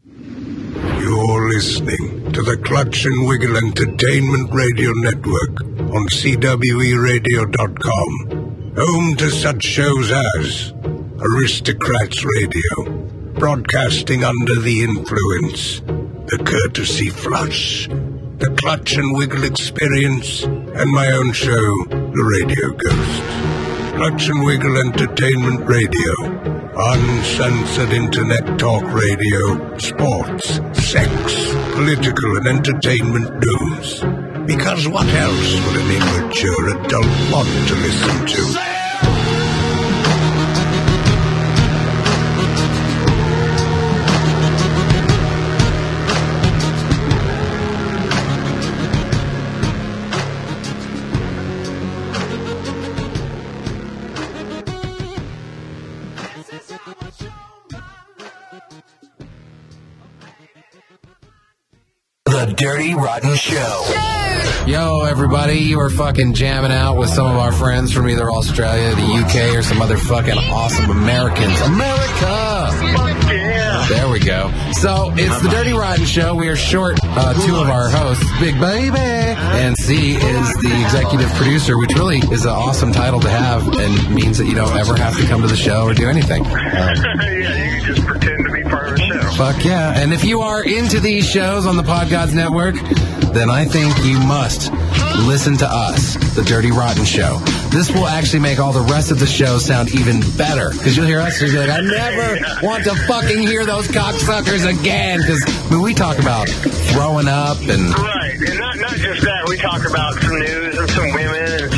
You're listening to the Clutch and Wiggle Entertainment Radio Network on CWERadio.com, home to such shows as Aristocrats Radio, Broadcasting Under the Influence, The Courtesy Flush, The Clutch and Wiggle Experience, and my own show, The Radio Ghost. Clutch and Wiggle Entertainment Radio, uncensored internet talk radio, sports, sex, political and entertainment news. Because what else would an immature adult want to listen to? The Dirty Rotten Show. Yo, everybody, you are fucking jamming out with some of our friends from either Australia, the UK, or some other fucking awesome Americans. America! Yeah. There we go. So, it's the Dirty Rotten Show. We are short two of our hosts, Big Baby, and C is the executive producer, which really is an awesome title to have and means that you don't ever have to come to the show or do anything. Yeah, you can just pretend to be part of the show. Fuck yeah. And if you are into these shows on the Podgods Network, then I think you must listen to us, The Dirty Rotten Show. This will actually make all the rest of the show sound even better. Because you'll hear us and you'll be like, I never want to fucking hear those cocksuckers again. Because we talk about throwing up and... Right, and not just that. We talk about some news and some women in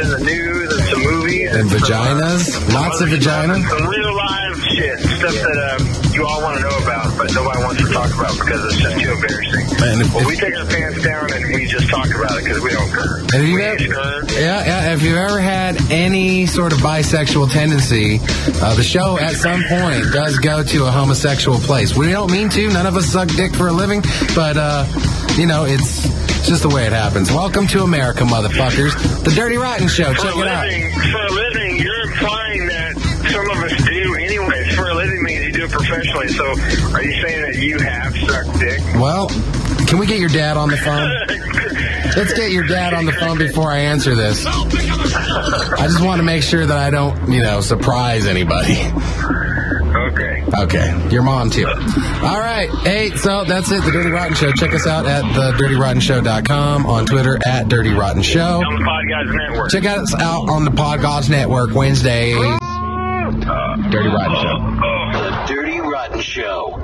the news and some movies. And vaginas. Lots of vaginas. Some real live shit. Stuff that you all want to know about, but nobody wants to talk about because it's just too embarrassing. Well, we take our pants down and we just talk about it because we don't care. Have you if you've ever had any sort of bisexual tendency, the show at some point does go to a homosexual place. We don't mean to. None of us suck dick for a living, but, it's just the way it happens. Welcome to America, motherfuckers. The Dirty Rotten Show. Check it out. For a living, you're implying that some of us do anyways. For a living means you do it professionally, so are you saying that you have sucked dick? Well, can we get your dad on the phone? Let's get your dad on the phone before I answer this. I just want to make sure that I don't, surprise anybody. Okay. Your mom, too. All right. Hey, so that's it. The Dirty Rotten Show. Check us out at thedirtyrottenshow.com, on Twitter at Dirty Rotten Show. On the Podgods Network. Check us out on the Podgods Network Wednesday. Dirty Rotten Show. The Dirty Rotten Show.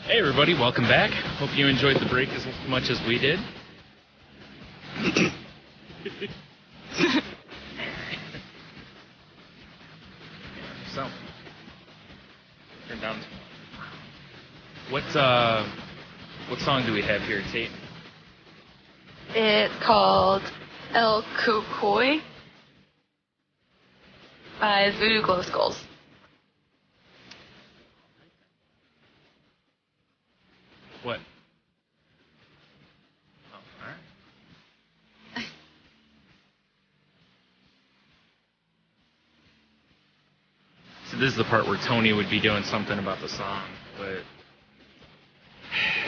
Hey everybody, welcome back. Hope you enjoyed the break as much as we did. So, turn down. What song do we have here, Tate? It's called El Kukoi by Voodoo Glow Skulls. What? Oh, alright. this is the part where Tony would be doing something about the song, but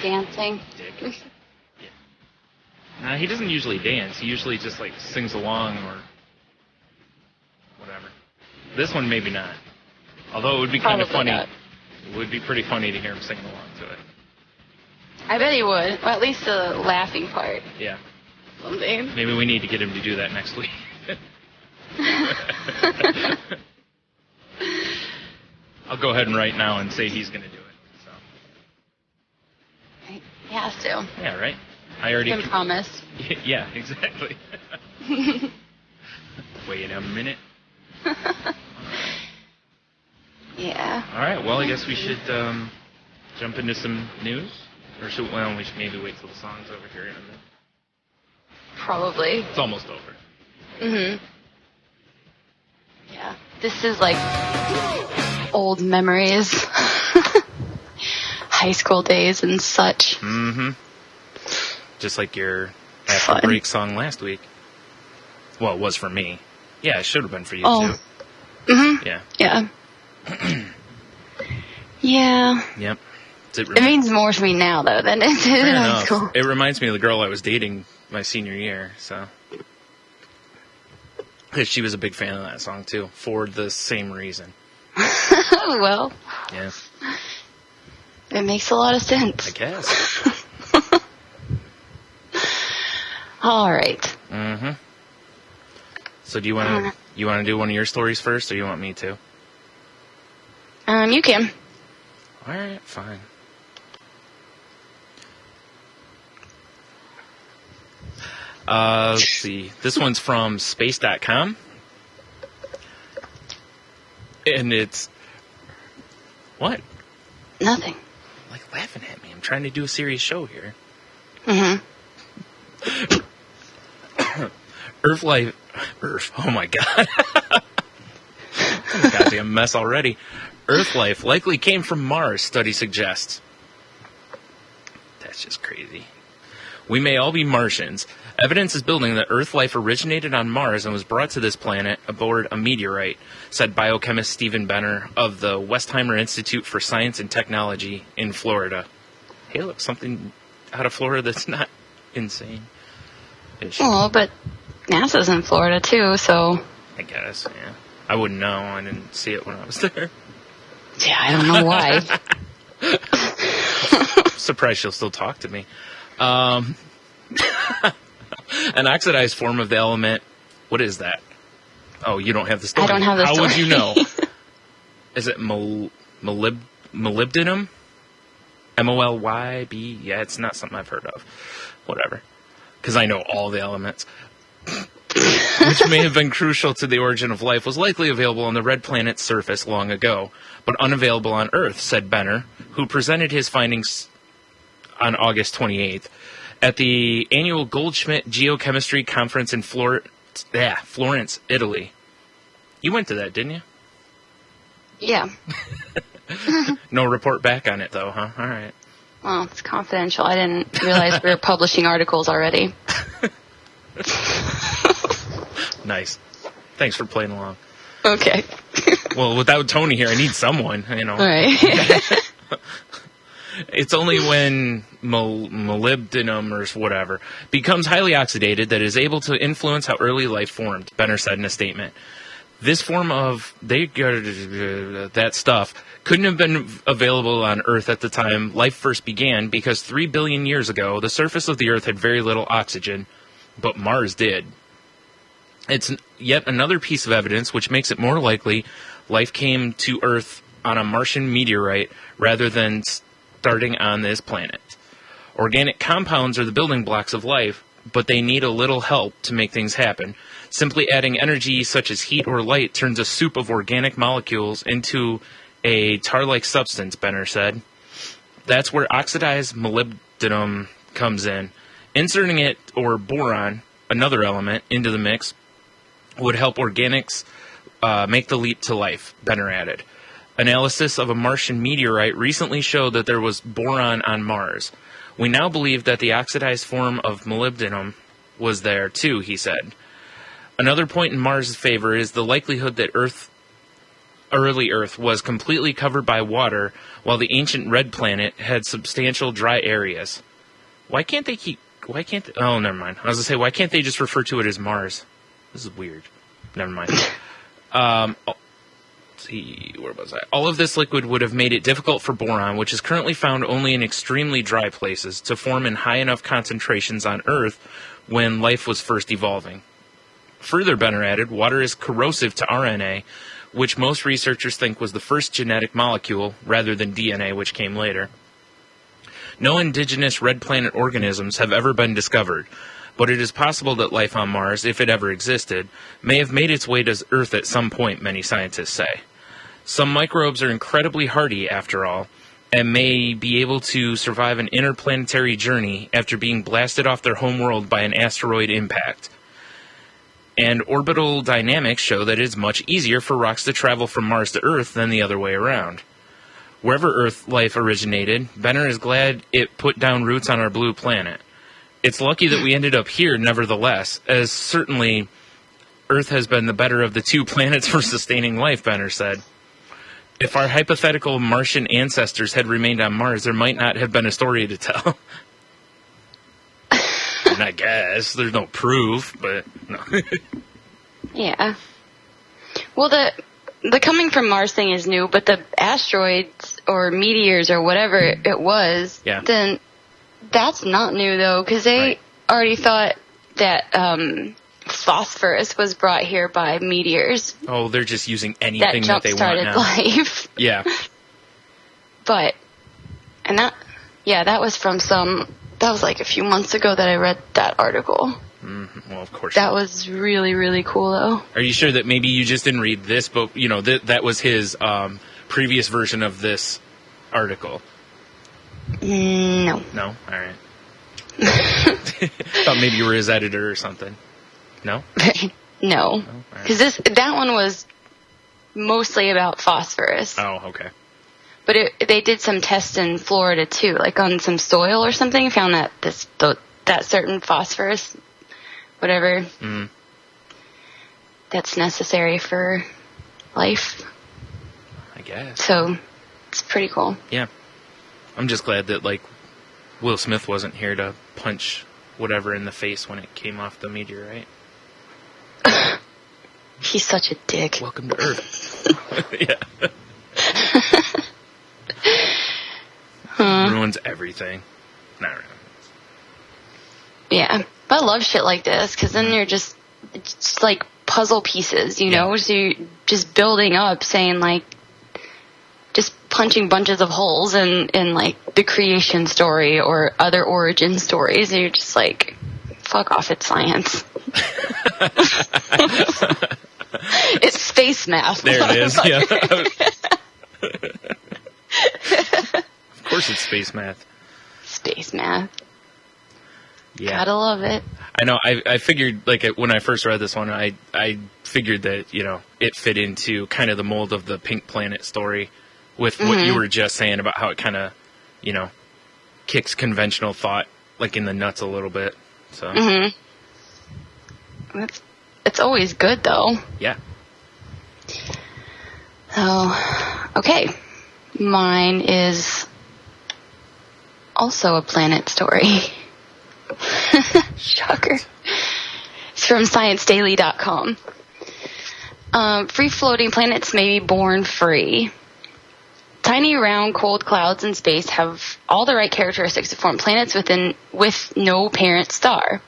Dancing. dick. Yeah. Nah, he doesn't usually dance. He usually just like sings along or whatever. This one maybe not. Although it would be kind of Probably funny. not. It would be pretty funny to hear him singing along to it. I bet he would. Well, at least the laughing part. Yeah. Someday. Maybe we need to get him to do that next week. I'll go ahead and write now and say he's going to do it. So. He has to. Yeah, right? I already... Can promise. Yeah, exactly. Wait a minute. Yeah. All right, well, I guess we should jump into some news. Or should, well, we should maybe wait till the song's over here in a minute. Probably. It's almost over. Mhm. Yeah. This is like old memories. High school days and such. Mm-hmm. Just like your After Fun. Break song last week. Well, it was for me. Yeah, it should have been for you, Oh. too. Mhm. Yeah. Yeah. Yeah. Yep. It means more to me now, though, than it did Fair in high enough. school. It reminds me of the girl I was dating my senior year, so. Because she was a big fan of that song, too, for the same reason. Well, Yeah, it makes a lot of sense. I guess. All right. Mm-hmm. So do you want to do one of your stories first, or you want me to? You can. All right, fine. Let's see. This one's from space.com. And it's... What? Nothing. Like laughing at me. I'm trying to do a serious show here. Mm-hmm. Earth, oh my god. It's a goddamn mess already. Earth life likely came from Mars, study suggests. That's just crazy. We may all be Martians. Evidence is building that Earth life originated on Mars and was brought to this planet aboard a meteorite, said biochemist Stephen Benner of the Westheimer Institute for Science and Technology in Florida. Hey, look, something out of Florida that's not insane. Well, but NASA's in Florida, too, so... I guess, yeah. I wouldn't know. I didn't see it when I was there. Yeah, I don't know why. Surprised she'll still talk to me. An oxidized form of the element. What is that? Oh, you don't have the story. I don't have the How story. would you know? Is it molybdenum? MOLYB? Yeah, it's not something I've heard of. Whatever. Because I know all the elements. Which may have been crucial to the origin of life, was likely available on the red planet's surface long ago, but unavailable on Earth, said Benner, who presented his findings on August 28th at the annual Goldschmidt Geochemistry Conference in Florence, Italy. You went to that, didn't you? Yeah. No report back on it, though, huh? All right. Well, it's confidential. I didn't realize we were publishing articles already. Nice. Thanks for playing along. Okay. Well, without Tony here, I need someone, you know. All right. It's only when molybdenum or whatever becomes highly oxidated that it is able to influence how early life formed, Benner said in a statement. This form of that stuff couldn't have been available on Earth at the time life first began because 3 billion years ago, the surface of the Earth had very little oxygen, but Mars did. It's yet another piece of evidence which makes it more likely life came to Earth on a Martian meteorite rather than starting on this planet. Organic compounds are the building blocks of life, but they need a little help to make things happen. Simply adding energy such as heat or light turns a soup of organic molecules into a tar-like substance, Benner said. That's where oxidized molybdenum comes in. Inserting it, or boron, another element, into the mix would help organics make the leap to life, Benner added. Analysis of a Martian meteorite recently showed that there was boron on Mars. We now believe that the oxidized form of molybdenum was there too, he said. Another point in Mars' favor is the likelihood that Earth early Earth was completely covered by water, while the ancient red planet had substantial dry areas. Oh, never mind. I was going to say, why can't they just refer to it as Mars? This is weird. Never mind. Let's see, where was I? All of this liquid would have made it difficult for boron, which is currently found only in extremely dry places, to form in high enough concentrations on Earth when life was first evolving. Further, Benner added, water is corrosive to RNA, which most researchers think was the first genetic molecule, rather than DNA, which came later. No indigenous red planet organisms have ever been discovered, but it is possible that life on Mars, if it ever existed, may have made its way to Earth at some point, many scientists say. Some microbes are incredibly hardy, after all, and may be able to survive an interplanetary journey after being blasted off their homeworld by an asteroid impact. And orbital dynamics show that it is much easier for rocks to travel from Mars to Earth than the other way around. Wherever Earth life originated, Benner is glad it put down roots on our blue planet. It's lucky that we ended up here, nevertheless, as certainly Earth has been the better of the two planets for sustaining life, Benner said. If our hypothetical Martian ancestors had remained on Mars, there might not have been a story to tell. And I guess there's no proof, but no. Yeah. Well, the coming from Mars thing is new, but the asteroids or meteors or whatever it was, then that's not new, though, because they already thought that phosphorus was brought here by meteors. Oh, they're just using anything that they want now. That jump-started life. Yeah. But, and that was from that was like a few months ago that I read that article. Well, of course. That was really, really cool, though. Are you sure that maybe you just didn't read this, but, you know, that was his previous version of this article? No. No? All right. Thought maybe you were his editor or something. No? No. Because that one was mostly about phosphorus. Oh, okay. But they did some tests in Florida, too, like on some soil or something, found that that certain phosphorus, whatever, that's necessary for life. I guess. So, it's pretty cool. Yeah. I'm just glad that, like, Will Smith wasn't here to punch whatever in the face when it came off the meteorite. He's such a dick. Welcome to Earth. Yeah. Ruins everything. Not really. Yeah. But I love shit like this, because then you're just like puzzle pieces, you know? So you're just building up, saying, like, just punching bunches of holes in like, the creation story or other origin stories, and you're just like, fuck off, it's science. It's space math. There it is, yeah. Of course it's space math. Space math. Yeah. Gotta love it. I know, I figured, like, when I first read this one, I figured that, you know, it fit into kind of the mold of the Pink Planet story with what you were just saying about how it kind of, you know, kicks conventional thought, like, in the nuts a little bit, so. It's always good, though. Yeah. Oh, okay. Mine is also a planet story. Shocker. It's from ScienceDaily.com. Free-floating planets may be born free. Tiny, round, cold clouds in space have all the right characteristics to form planets with no parent star.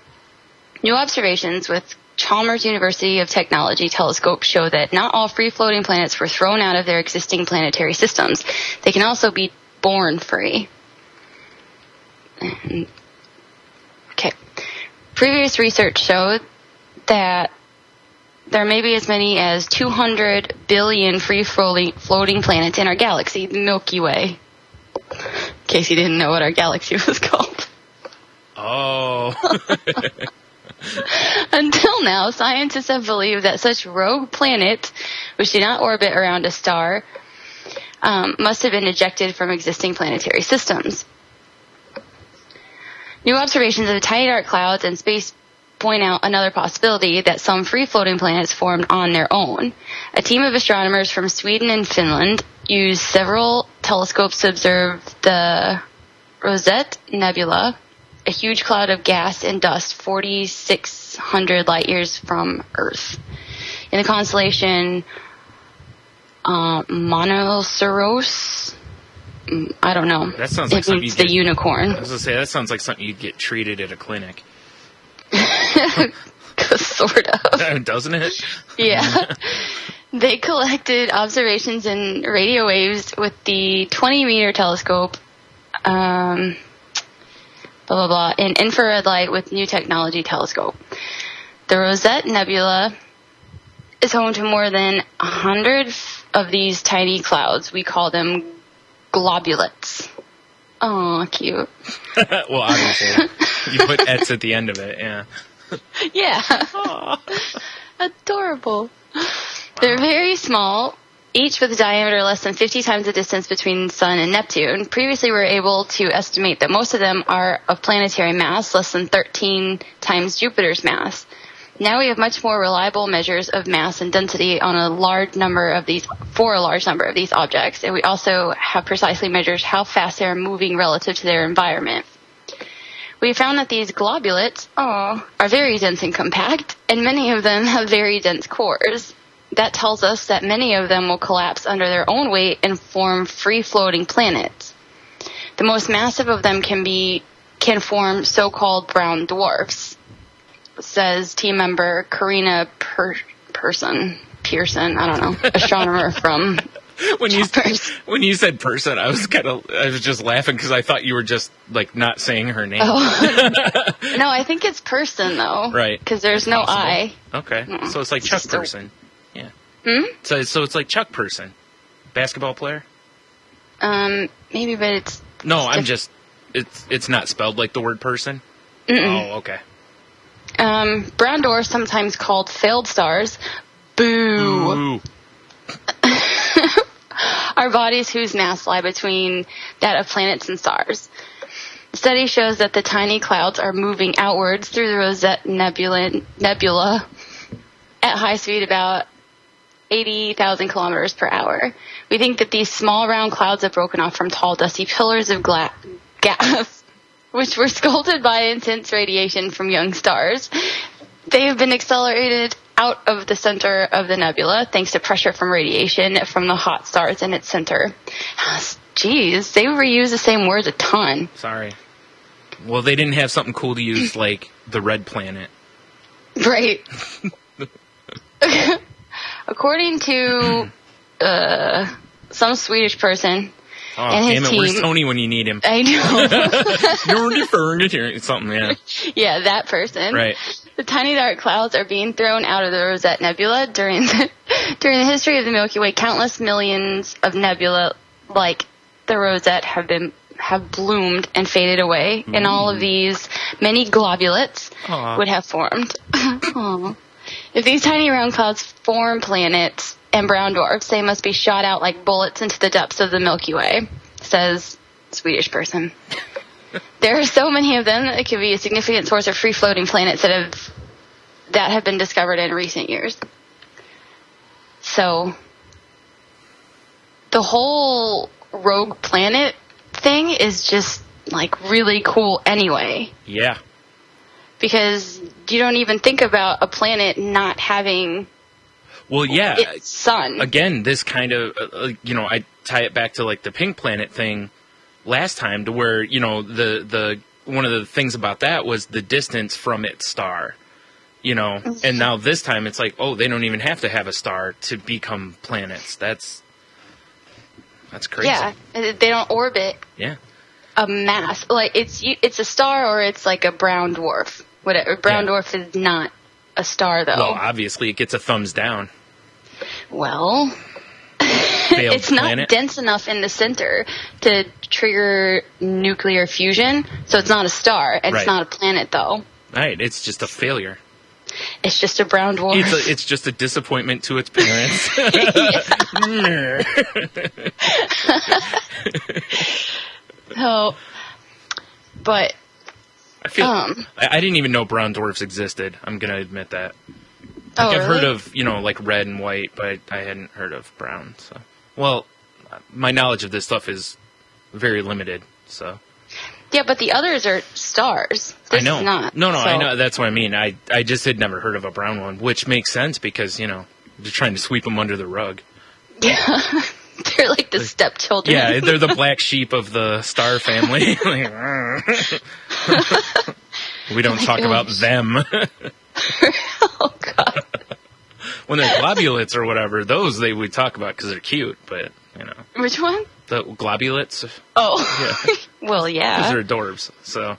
New observations with Chalmers University of Technology telescope show that not all free-floating planets were thrown out of their existing planetary systems. They can also be born free. Okay. Previous research showed that there may be as many as 200 billion free-floating planets in our galaxy, the Milky Way. In case you didn't know what our galaxy was called. Oh. Until now, scientists have believed that such rogue planets, which do not orbit around a star, must have been ejected from existing planetary systems. New observations of tiny dark clouds and space point out another possibility that some free-floating planets formed on their own. A team of astronomers from Sweden and Finland used several telescopes to observe the Rosette Nebula, a huge cloud of gas and dust 4,600 light years from Earth. In the constellation Monoceros, I don't know. That sounds like it something means you the get, unicorn. I was gonna say that sounds like something you'd get treated at a clinic. Sort of. Doesn't it? Yeah. They collected observations in radio waves with the 20-meter telescope, blah, blah, blah, and infrared light with new technology telescope. The Rosette Nebula is home to more than 100 of these tiny clouds. We call them globulates. Oh, cute. Well, obviously. You put "ets" at the end of it, yeah. Yeah. Adorable. They're very small, each with a diameter less than 50 times the distance between Sun and Neptune. Previously, we were able to estimate that most of them are of planetary mass, less than 13 times Jupiter's mass. Now we have much more reliable measures of mass and density on a large number of these objects, and we also have precisely measures how fast they are moving relative to their environment. We found that these globulates are very dense and compact, and many of them have very dense cores. That tells us that many of them will collapse under their own weight and form free-floating planets. The most massive of them can form so-called brown dwarfs, says team member Karina Pearson, I don't know, astronomer from When you said person, I was just laughing because I thought you were just like not saying her name. Oh. No, I think it's person though. Right. Because there's no I. Okay. So it's like Chuck Person. Yeah. So it's like Chuck Person. Basketball player? Maybe, but it's... No, I'm just... It's not spelled like the word person? Mm-mm. Oh, okay. Brown dwarfs, sometimes called failed stars, boo, are bodies whose mass lie between that of planets and stars. The study shows that the tiny clouds are moving outwards through the Rosette Nebula at high speed, about 80,000 kilometers per hour. We think that these small round clouds have broken off from tall dusty pillars of gas, which were scalded by intense radiation from young stars. They have been accelerated out of the center of the nebula thanks to pressure from radiation from the hot stars in its center. Jeez, they reuse the same words a ton. Sorry. Well, they didn't have something cool to use like the red planet. Right. According to some Swedish person and his damn it, team... Where's Tony when you need him? I know. You're deferring to hear something, yeah. Yeah, that person. Right. The tiny dark clouds are being thrown out of the Rosette Nebula during the history of the Milky Way. Countless millions of nebula like the Rosette have bloomed and faded away, and all of these many globulates would have formed. If these tiny round clouds form planets and brown dwarfs, they must be shot out like bullets into the depths of the Milky Way, says Swedish person. There are so many of them that it could be a significant source of free-floating planets that have been discovered in recent years. So, the whole rogue planet thing is just, like, really cool anyway. Yeah. Because you don't even think about a planet not having its sun. Again, this kind of, I tie it back to, like, the pink planet thing last time, to where, the one of the things about that was the distance from its star, and now this time it's like, they don't even have to have a star to become planets. That's crazy. Yeah, they don't orbit a mass. Like, it's a star or it's like a brown dwarf. Whatever. Brown dwarf is not a star, though. Well, obviously it gets a thumbs down. Well... It's not dense enough in the center to trigger nuclear fusion, so it's not a star. It's not a planet, though. Right, it's just a failure. It's just a brown dwarf. It's just a disappointment to its parents. So, but I feel I didn't even know brown dwarfs existed. I'm gonna admit that. I've heard of, like red and white, but I hadn't heard of brown. So, well, my knowledge of this stuff is very limited. So. Yeah, but the others are stars. This I know. Is not. No, so. I know. That's what I mean. I just had never heard of a brown one, which makes sense because they're trying to sweep them under the rug. Yeah, they're like the stepchildren. Yeah, they're the black sheep of the star family. We don't talk about them. Oh God. When they're globulates or whatever, those we talk about because they're cute, but Which one? The globulates. Oh. Yeah. Well, yeah. Because they're adorbs, so.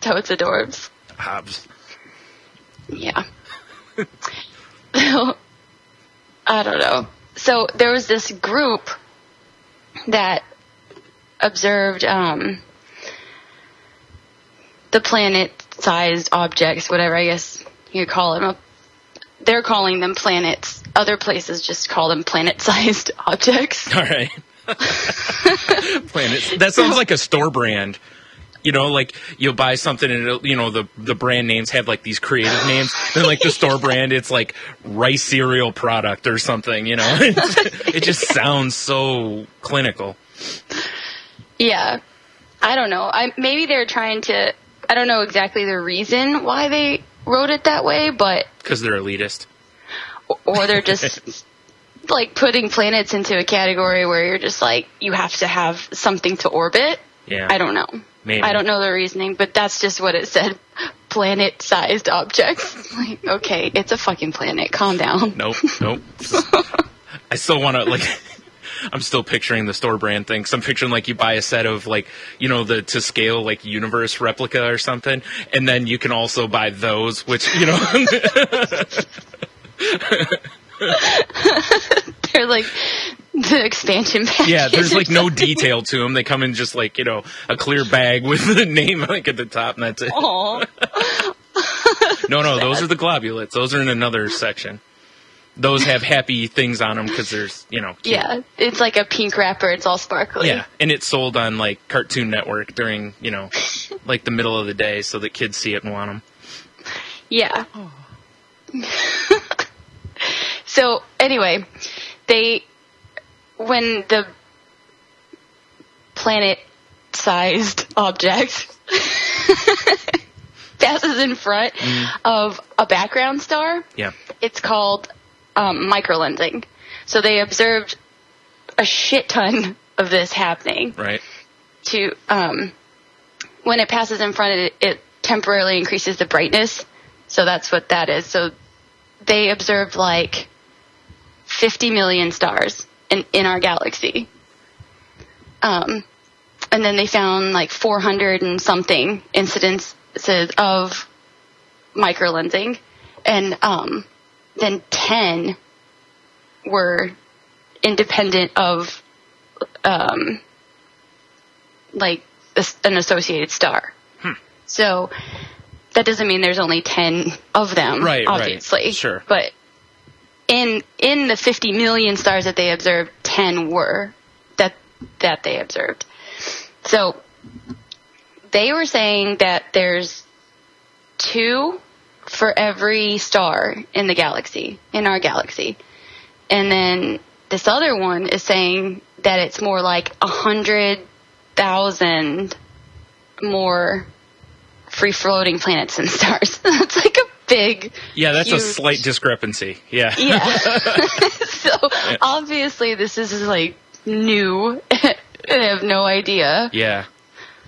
Toads adorbs. Hobbs. Yeah. I don't know. So there was this group that observed the planet-sized objects, whatever I guess you call them. They're calling them planets. Other places just call them planet-sized objects. All right. Planets. That sounds like a store brand. Like you'll buy something and the brand names have like these creative names. Then like the store brand, it's like rice cereal product or something. It just sounds so clinical. Yeah, I don't know. Maybe they're trying to. I don't know exactly the reason why they wrote it that way, but because they're elitist, or they're just like putting planets into a category where you're just like you have to have something to orbit. Yeah, I don't know. Maybe. I don't know the reasoning, but that's just what it said. Planet-sized objects. Like, okay, it's a fucking planet. Calm down. Nope. I still want to, I'm still picturing the store brand thing. So I'm picturing, you buy a set of, the to scale, universe replica or something. And then you can also buy those, which, They're like the expansion package. Yeah, there's no detail to them. They come in just a clear bag with the name at the top, and that's it. Aww. No, those are the globulates. Those are in another section. Those have happy things on them because there's, cute. Yeah, it's like a pink wrapper. It's all sparkly. Yeah, and it's sold on Cartoon Network during, the middle of the day so that kids see it and want them. Yeah. So anyway, when the planet-sized object passes in front of a background star, yeah, it's called microlensing. So they observed a shit ton of this happening. Right. To when it passes in front of it, it temporarily increases the brightness. So that's what that is. So they observed 50 million stars in our galaxy. And then they found 400 and something incidences of microlensing. And then 10 were independent of an associated star. So that doesn't mean there's only 10 of them, right, obviously. Right. Sure. But in the 50 million stars that they observed, 10 were that they observed. So they were saying that there's 2 for every star in the galaxy, in our galaxy. And then this other one is saying that it's more like 100,000 more free-floating planets and stars. That's a big, that's huge... a slight discrepancy. Yeah. Yeah. So, obviously, this is, new. I have no idea. Yeah.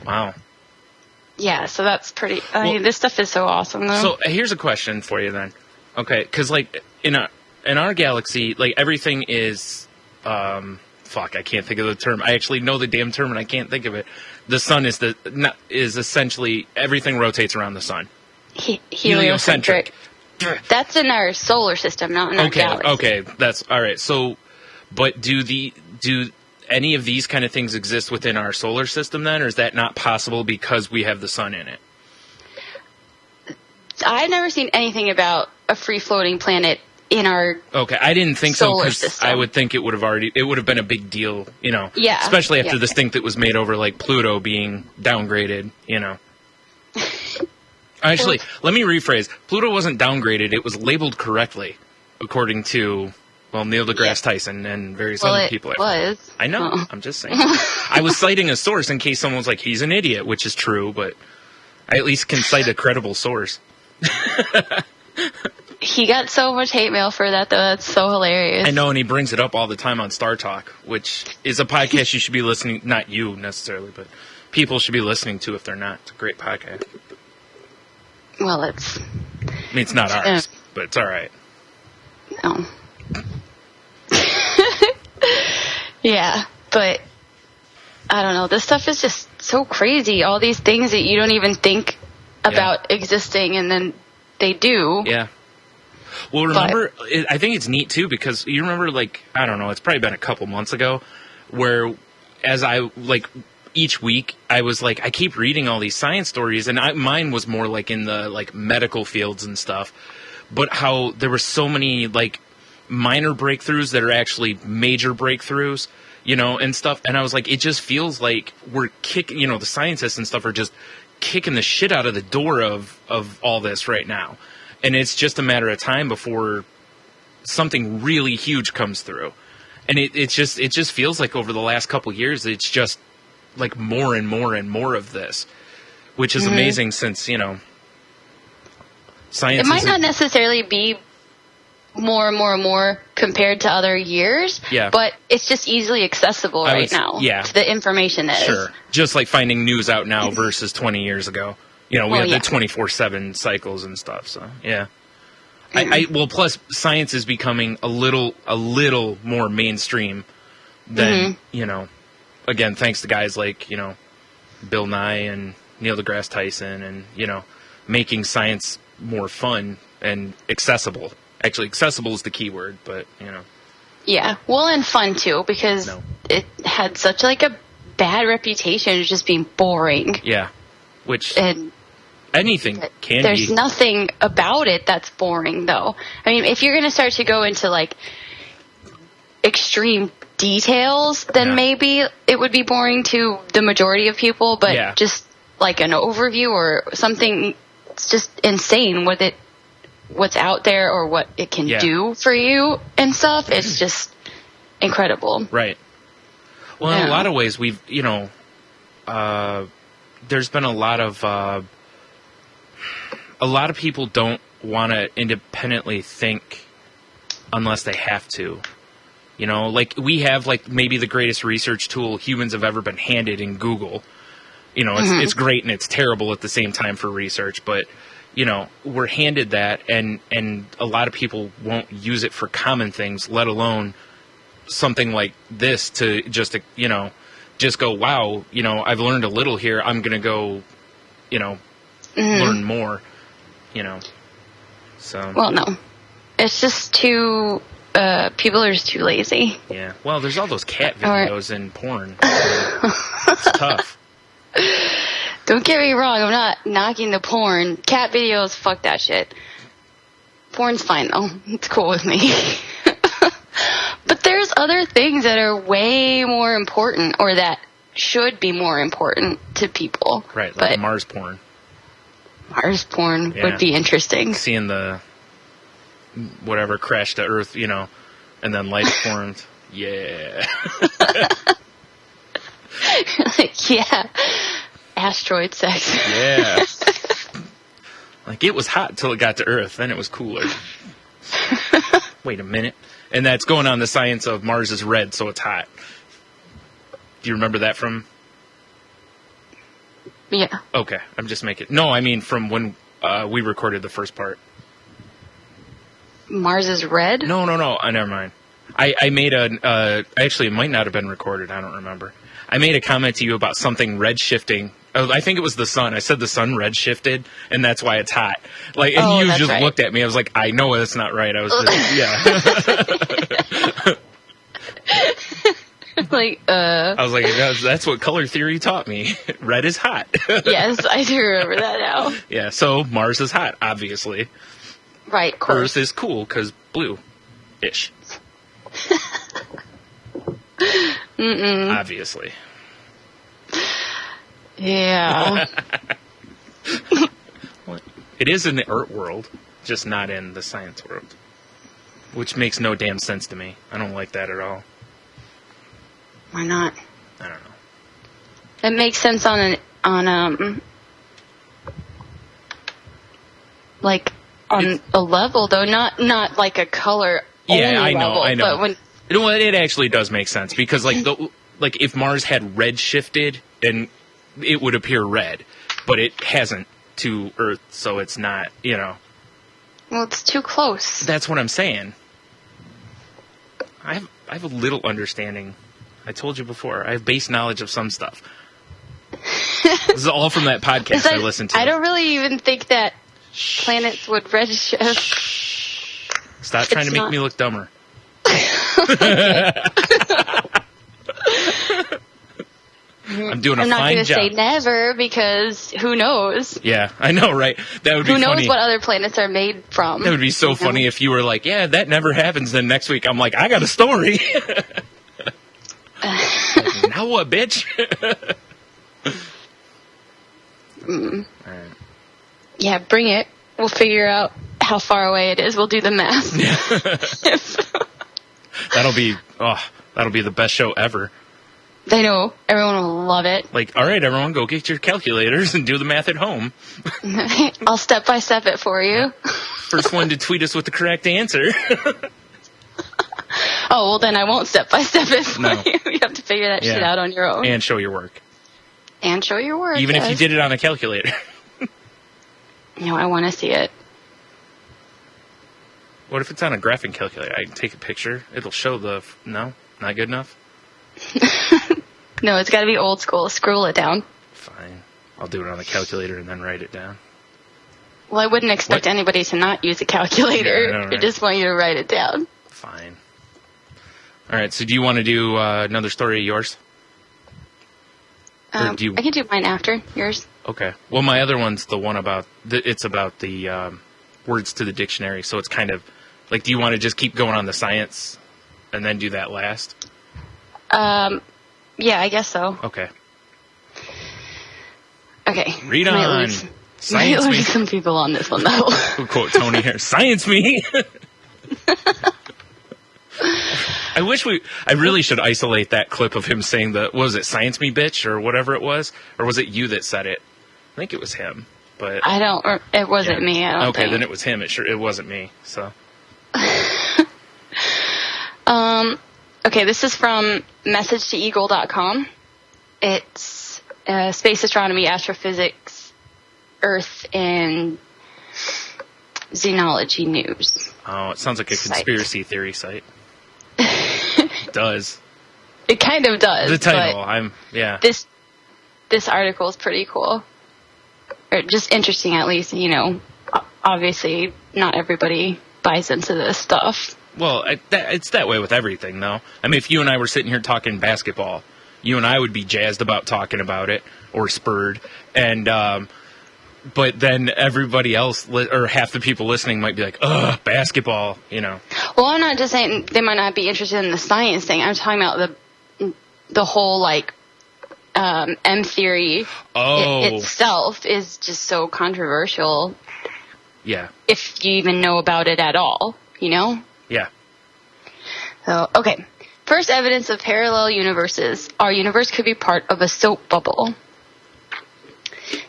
Wow. Yeah, so that's pretty... I mean, this stuff is so awesome, though. So, here's a question for you, then. Okay, because, in our galaxy, everything is... fuck, I can't think of the term. I actually know the damn term, and I can't think of it. The sun is essentially... Everything rotates around the sun. Heliocentric. That's in our solar system, not in our galaxy. Okay, that's... All right, so... But do any of these kind of things exist within our solar system, then? Or is that not possible because we have the sun in it? I've never seen anything about a free-floating planet in our Okay, I didn't think so solar because system. I would think it would have been a big deal, Yeah. Especially after this thing that was made over Pluto being downgraded, Actually, let me rephrase. Pluto wasn't downgraded. It was labeled correctly, according to, well, Neil deGrasse Tyson and various other people. I know. Oh. I'm just saying. I was citing a source in case someone was like, he's an idiot, which is true, but I at least can cite a credible source. He got so much hate mail for that, though. That's so hilarious. I know, and he brings it up all the time on Star Talk, which is a podcast you should be listening, not you necessarily, but people should be listening to if they're not. It's a great podcast. Well, I mean, it's not ours, but it's all right. No. Yeah, but I don't know. This stuff is just so crazy. All these things that you don't even think about existing, and then they do. Yeah. Well, remember, I think it's neat, too, because you remember, like, I don't know, it's probably been a couple months ago, where as I, like, each week, I was like, I keep reading all these science stories, and mine was more, like, in the, like, medical fields and stuff, but how there were so many, like, minor breakthroughs that are actually major breakthroughs, you know, and stuff, and I was like, it just feels like we're kicking, you know, the scientists and stuff are just kicking the shit out of the door of all this right now. And it's just a matter of time before something really huge comes through. And it just feels like over the last couple years, it's just like more and more and more of this, which is amazing since, you know, science. It might not necessarily be more and more and more compared to other years, but it's just easily accessible right now. Yeah. To the information is. Sure. Just like finding news out now versus 20 years ago. You know, we have the 24/7 cycles and stuff, so, yeah. Well, plus, science is becoming a little more mainstream than, you know, again, thanks to guys like, you know, Bill Nye and Neil deGrasse Tyson and, you know, making science more fun and accessible. Actually, accessible is the key word, but, you know. Yeah, well, and fun, too, because it had such, like, a bad reputation of just being boring. Yeah, which... anything can be. There's nothing about it that's boring, though. I mean, if you're going to start to go into, like, extreme details, then maybe it would be boring to the majority of people, but just, like, an overview or something, it's just insane what's out there or what it can do for you and stuff. It's just incredible. Right. Well, in a lot of ways, we've, you know, there's been a lot of people don't want to independently think unless they have to. You know, like we have like maybe the greatest research tool humans have ever been handed in Google. You know, it's great and it's terrible at the same time for research, but you know, we're handed that and a lot of people won't use it for common things, let alone something like this to just, you know, just go, wow, you know, I've learned a little here. I'm going to go, you know, learn more. You know, so. Well, no. It's just too, people are just too lazy. Yeah. Well, there's all those cat videos and porn. It's tough. Don't get me wrong. I'm not knocking the porn. Cat videos, fuck that shit. Porn's fine, though. It's cool with me. But there's other things that are way more important or that should be more important to people. Right, like Mars porn. Mars porn would be interesting. Seeing the whatever crash to Earth, you know, and then life formed. Yeah. Yeah. Asteroid sex. Yeah. Like it was hot till it got to Earth, then it was cooler. Wait a minute. And that's going on the science of Mars is red, so it's hot. Do you remember that from? Yeah. Okay, I'm just making... No, I mean from when we recorded the first part. Mars is red? No, never mind. I made actually, it might not have been recorded, I don't remember. I made a comment to you about something red shifting. I think it was the sun. I said the sun red shifted, and that's why it's hot. Like, and you just looked at me. I was like, I know that's not right. I was just, like, I was like, that's what color theory taught me. Red is hot. Yes, I do remember that now. Yeah, so Mars is hot, obviously. Right, of course. Earth is cool, because blue-ish. Obviously. Yeah. It is in the art world, just not in the science world. Which makes no damn sense to me. I don't like that at all. Why not? I don't know. It makes sense on a level though, not like a color. Yeah, I know. But when it actually does make sense because like if Mars had red shifted, then it would appear red, but it hasn't to Earth, so it's not. Well, it's too close. That's what I'm saying. I have a little understanding. I told you before. I have base knowledge of some stuff. This is all from that podcast I listened to. I don't really even think that planets would redshift. Stop trying to make me look dumber. I'm doing a fine job. I'm not going to say never because who knows? Yeah, I know, right? That would be funny. Who knows what other planets are made from? That would be so funny if you were like, yeah, that never happens. Then next week I'm like, I got a story. Like, now what, bitch? All right. Yeah, bring it. We'll figure out how far away it is. We'll do the math. Yeah. That'll be the best show ever. I know. Everyone will love it. Like, all right, everyone, go get your calculators and do the math at home. I'll step-by-step it for you. First one to tweet us with the correct answer. Oh, well, then I won't step-by-step it for you. You have to figure that shit out on your own. And show your work. And show your work, Even if you did it on a calculator. No, I want to see it. What if it's on a graphing calculator? I can take a picture. It'll show the... No? Not good enough? No, it's got to be old school. Scroll it down. Fine. I'll do it on a calculator and then write it down. Well, I wouldn't expect anybody to not use a calculator. Yeah, I know, right? I just want you to write it down. Fine. All right, so do you want to do another story of yours? I can do mine after yours. Okay. Well, my other one's the one about... It's about the words to the dictionary, so it's kind of... Like, do you want to just keep going on the science and then do that last? Yeah, I guess so. Okay. Okay. Read on. Science me. Some people on this one, though. We'll quote Tony here. Science me! I really should isolate that clip of him saying what was it, science me, bitch, or whatever it was? Or was it you that said it? I think it was him, but... It wasn't me, I don't think. Okay, then it was him. It wasn't me, so... Okay, this is from messagetoeagle.com. It's space astronomy, astrophysics, Earth, and xenology news. Oh, it sounds like a conspiracy theory site. It does. It kind of does. The title, This article is pretty cool. Or just interesting, at least. Obviously, not everybody buys into this stuff. Well, it's that way with everything, though. I mean, if you and I were sitting here talking basketball, you and I would be jazzed about talking about it, or spurred, and but then everybody else, or half the people listening might be like, ugh, basketball, Well, I'm not just saying they might not be interested in the science thing. I'm talking about the whole, M theory itself is just so controversial. Yeah. If you even know about it at all, Yeah. So, okay. First evidence of parallel universes. Our universe could be part of a soap bubble.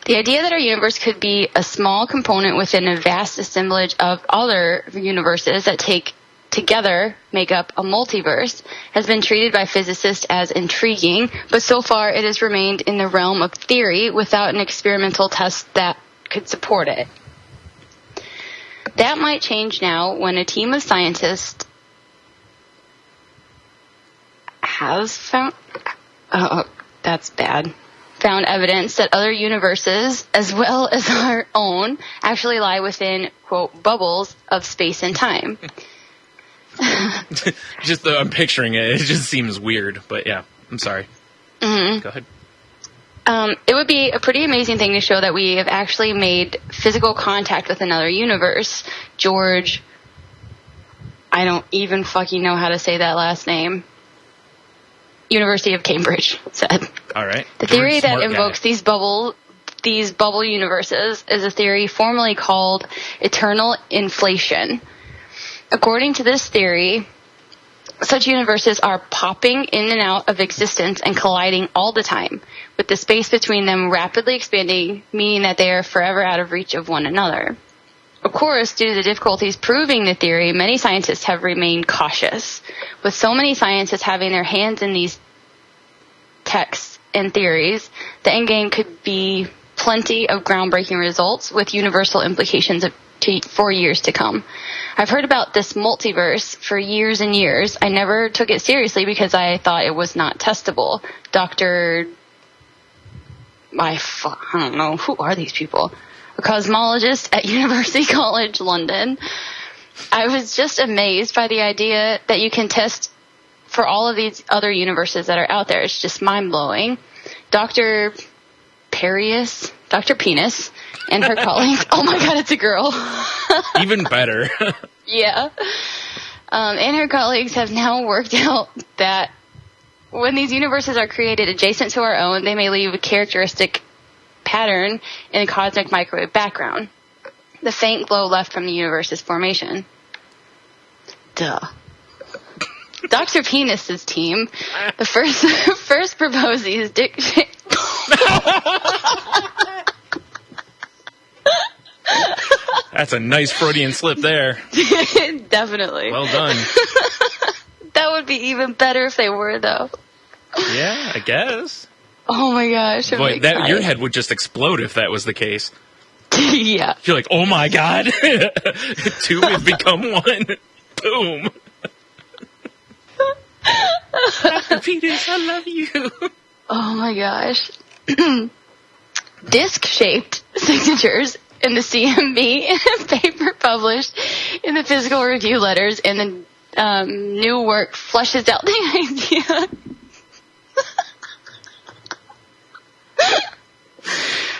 The idea that our universe could be a small component within a vast assemblage of other universes that together make up a multiverse has been treated by physicists as intriguing, but so far it has remained in the realm of theory without an experimental test that could support it. That might change now when a team of scientists has found... Oh, that's bad. Found evidence that other universes, as well as our own, actually lie within, quote, bubbles of space and time. I'm picturing it. It just seems weird, but yeah, I'm sorry. Mm-hmm. Go ahead. It would be a pretty amazing thing to show that we have actually made physical contact with another universe. George, I don't even fucking know how to say that last name. University of Cambridge said. All right. The theory that invokes these bubbles these bubble universes is a theory formerly called eternal inflation. According to this theory, such universes are popping in and out of existence and colliding all the time, with the space between them rapidly expanding, meaning that they are forever out of reach of one another. Of course, due to the difficulties proving the theory, many scientists have remained cautious. With so many scientists having their hands in these texts and theories, the endgame could be plenty of groundbreaking results with universal implications for years to come. I've heard about this multiverse for years and years. I never took it seriously because I thought it was not testable. I don't know, who are these people? A cosmologist at University College London. I was just amazed by the idea that you can test for all of these other universes that are out there. It's just mind-blowing. Dr. Penis, and her colleagues. Oh my God, it's a girl. Even better. Yeah. And her colleagues have now worked out that when these universes are created adjacent to our own, they may leave a characteristic pattern in a cosmic microwave background, the faint glow left from the universe's formation. Duh. Dr. Penis's team, the first proposed these That's a nice Freudian slip there. Definitely. Well done. That would be even better if they were, though. Yeah, I guess. Oh my gosh. Boy, your head would just explode if that was the case. Yeah. You're like, oh my God. Two have become one. Boom. Dr. Peters, I love you. Oh my gosh. Disc-shaped signatures in the CMB paper published in the Physical Review Letters, and the new work fleshes out the idea.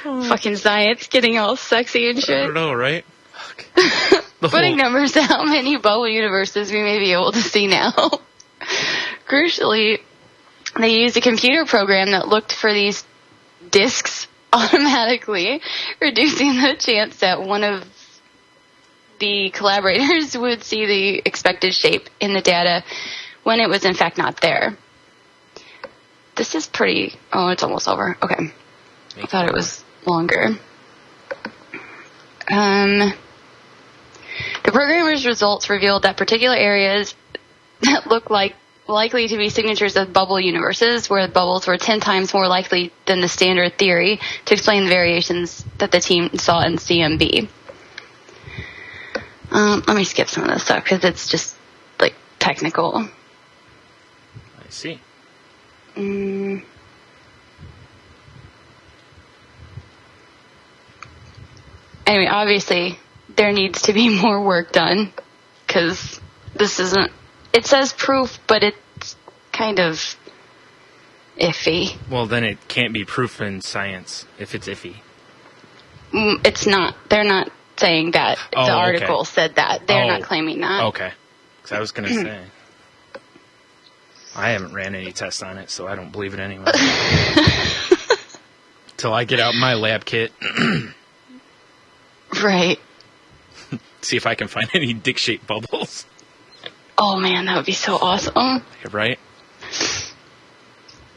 Fucking science getting all sexy and shit. I don't know, right? Fuck. Putting numbers to how many bubble universes we may be able to see now. Crucially, they used a computer program that looked for these disks automatically, reducing the chance that one of the collaborators would see the expected shape in the data when it was in fact not there. This is pretty... Oh, it's almost over. Okay. I thought it was longer. The programmer's results revealed that particular areas that look likely to be signatures of bubble universes, where bubbles were 10 times more likely than the standard theory to explain the variations that the team saw in CMB. Let me skip some of this stuff because it's just, like, technical. I see. Anyway, obviously, there needs to be more work done, because this isn't... It says proof, but it's kind of iffy. Well, then it can't be proof in science if it's iffy. It's not. They're not saying that. Oh, the article said that. They're not Oh. claiming that. Okay. Because I was going to say. I haven't ran any tests on it, so I don't believe it anyway. Till I get out my lab kit. Right. See if I can find any dick-shaped bubbles. Oh, man, that would be so awesome. Right?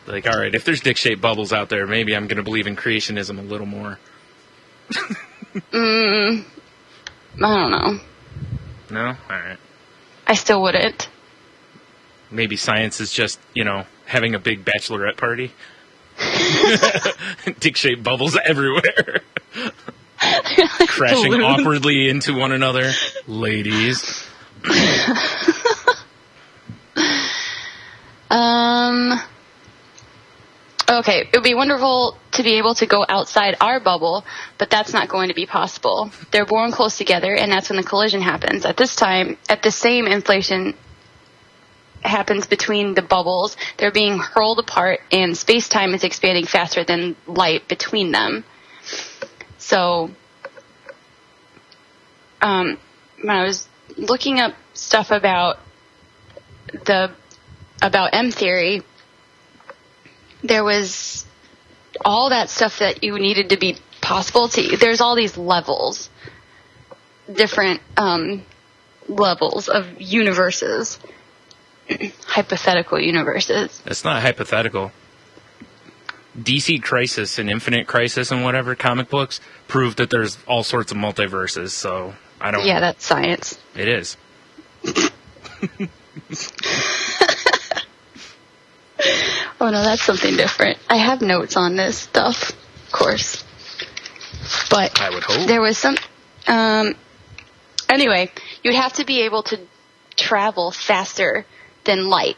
Like, alright, if there's dick-shaped bubbles out there, maybe I'm going to believe in creationism a little more. I don't know. No? Alright. I still wouldn't. Maybe science is just, having a big bachelorette party. Dick-shaped bubbles everywhere. Crashing awkwardly into one another. Ladies. Okay, it would be wonderful to be able to go outside our bubble, but that's not going to be possible. They're born close together, and that's when the collision happens. At this time, at the same inflation happens between the bubbles, they're being hurled apart, and space-time is expanding faster than light between them. So, when I was looking up stuff about M theory, there was all that stuff that you needed to be possible there's all these levels, different levels of universes, hypothetical universes. It's not hypothetical. DC Crisis and Infinite Crisis and whatever comic books prove that there's all sorts of multiverses, so I don't... Yeah, that's science. It is. Oh no, that's something different. I have notes on this stuff, of course. But I would hope. there was some... anyway, you'd have to be able to travel faster than light,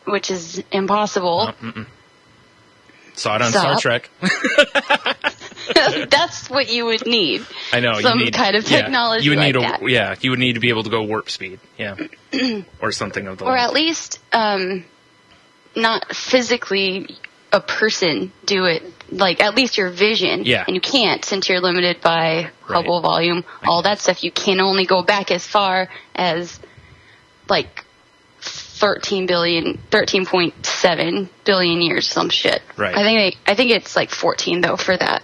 which is impossible. Saw it on Star Trek. That's what you would need. I know. Some you need, kind of technology you would need like that. Yeah, you would need to be able to go warp speed. Yeah. Or something of the Or like. at least not physically a person do it. Like, at least your vision. Yeah. And you can't, since you're limited by Hubble volume, all that stuff. You can only go back as far as, like, 13.7 billion years, some shit. Right. I think it's like 14 though for that.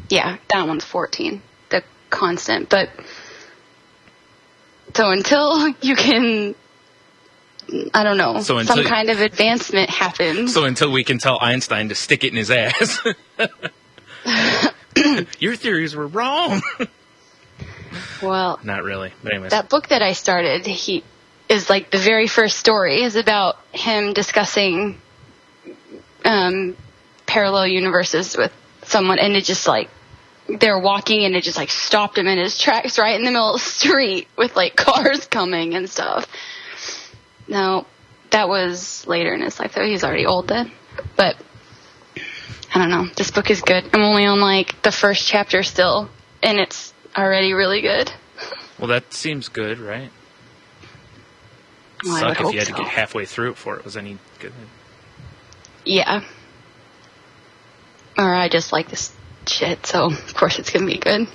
Yeah, that one's 14, the constant. But so until you can, I don't know, some kind of advancement happens. So until we can tell Einstein to stick it in his ass. Your theories were wrong. Well, not really. But anyways. That book that I started, is like the very first story is about him discussing parallel universes with someone, and it just like they're walking and it just like stopped him in his tracks right in the middle of the street with like cars coming and stuff. No, that was later in his life though. He's already old then. But I don't know. This book is good. I'm only on like the first chapter still, and it's already really good. Well, that seems good, right? Well, Suck if you had to get halfway through it before it was any good. Yeah. Or I just like this shit, so of course it's gonna be good.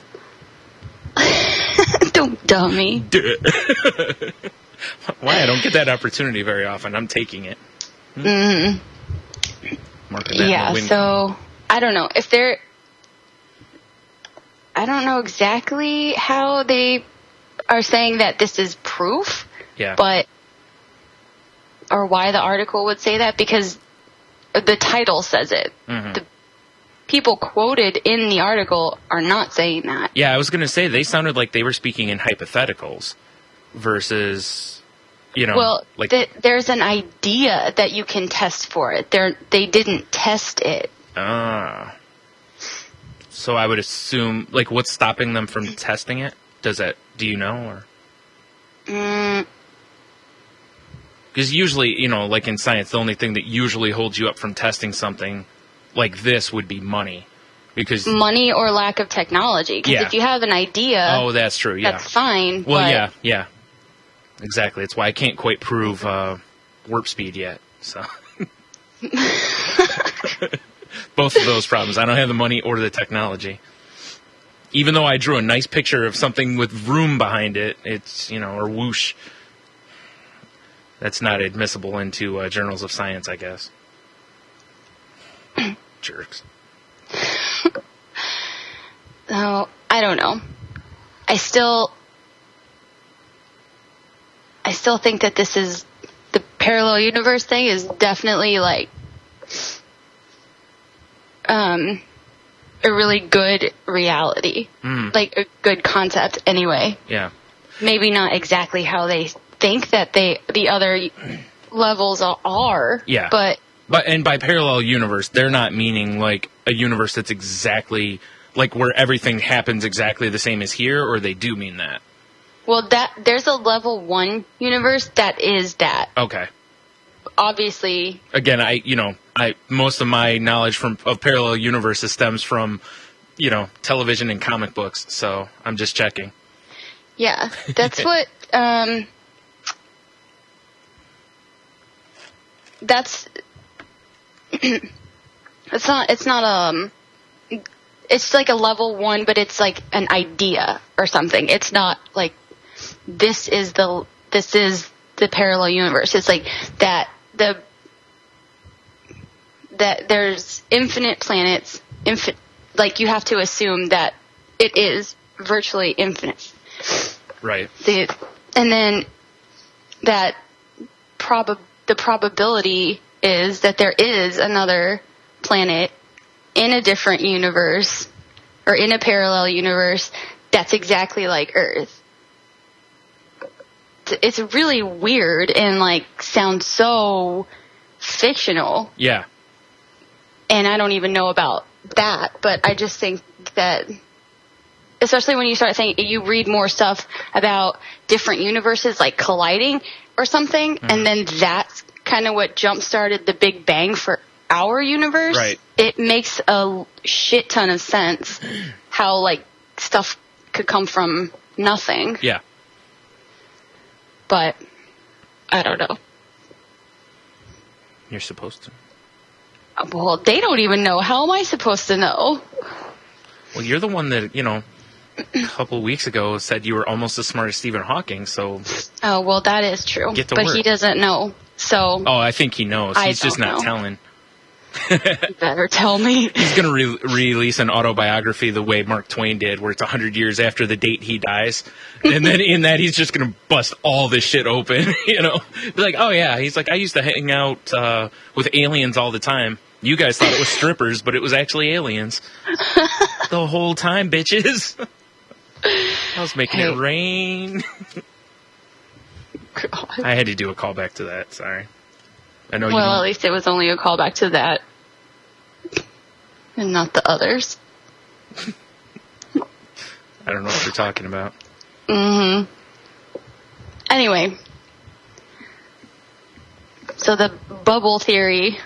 Don't dumb me. Why? I don't get that opportunity very often. I'm taking it. Mm-hmm. Yeah, so I don't know if they're... I don't know exactly how they are saying that this is proof. Yeah. But... or why the article would say that, because the title says it. Mm-hmm. The people quoted in the article are not saying that. Yeah, I was going to say, they sounded like they were speaking in hypotheticals versus, you know... Well, like there's an idea that you can test for it. They didn't test it. Ah. So I would assume, like, what's stopping them from testing it? Do you know, or... Because usually, you know, like in science, the only thing that usually holds you up from testing something like this would be money. Because money or lack of technology. Because if you have an idea... Oh, that's true, yeah. That's fine, Well, yeah. Exactly. It's why I can't quite prove warp speed yet, so... Both of those problems. I don't have the money or the technology. Even though I drew a nice picture of something with room behind it, it's, you know, or whoosh... That's not admissible into journals of science, I guess. Jerks. Oh, I don't know. I still think that this is... the parallel universe thing is definitely, like, a really good reality. Like, a good concept, anyway. Yeah. Maybe not exactly how they think that the other levels are. Yeah. But and by parallel universe, they're not meaning like a universe that's exactly like where everything happens exactly the same as here, or they do mean that. Well, there's a level 1 universe that is that. Okay. Obviously. Again, most of my knowledge of parallel universes stems from, you know, television and comic books, so I'm just checking. Yeah, that's what that's it's like a level 1, but it's like an idea or something. It's not like this is the parallel universe. It's like that that there's infinite planets, like you have to assume that it is virtually infinite. Right. And then that the probability is that there is another planet in a different universe or in a parallel universe that's exactly like Earth. It's really weird and like sounds so fictional. Yeah. And I don't even know about that, but I just think that, especially when you start thinking, you read more stuff about different universes like colliding or something, and then that's kind of what jump-started the Big Bang for our universe. Right. It makes a shit ton of sense how, like, stuff could come from nothing. Yeah. But, I don't know. You're supposed to. Well, they don't even know. How am I supposed to know? Well, you're the one that, a couple weeks ago said you were almost as smart as Stephen Hawking, so... Oh, well, that is true. Get to but work. He doesn't know, so... Oh, I think he knows. He's just not telling. You better tell me. He's going to release an autobiography the way Mark Twain did, where it's 100 years after the date he dies. And then in that, he's just going to bust all this shit open, Be like, oh, yeah. He's like, I used to hang out with aliens all the time. You guys thought it was strippers, but it was actually aliens. The whole time, bitches. I was making it rain. God. I had to do a callback to that. Sorry. I know. Well, at least it was only a callback to that, and not the others. I don't know what you're talking about. Mm-hmm. Anyway, so the bubble theory,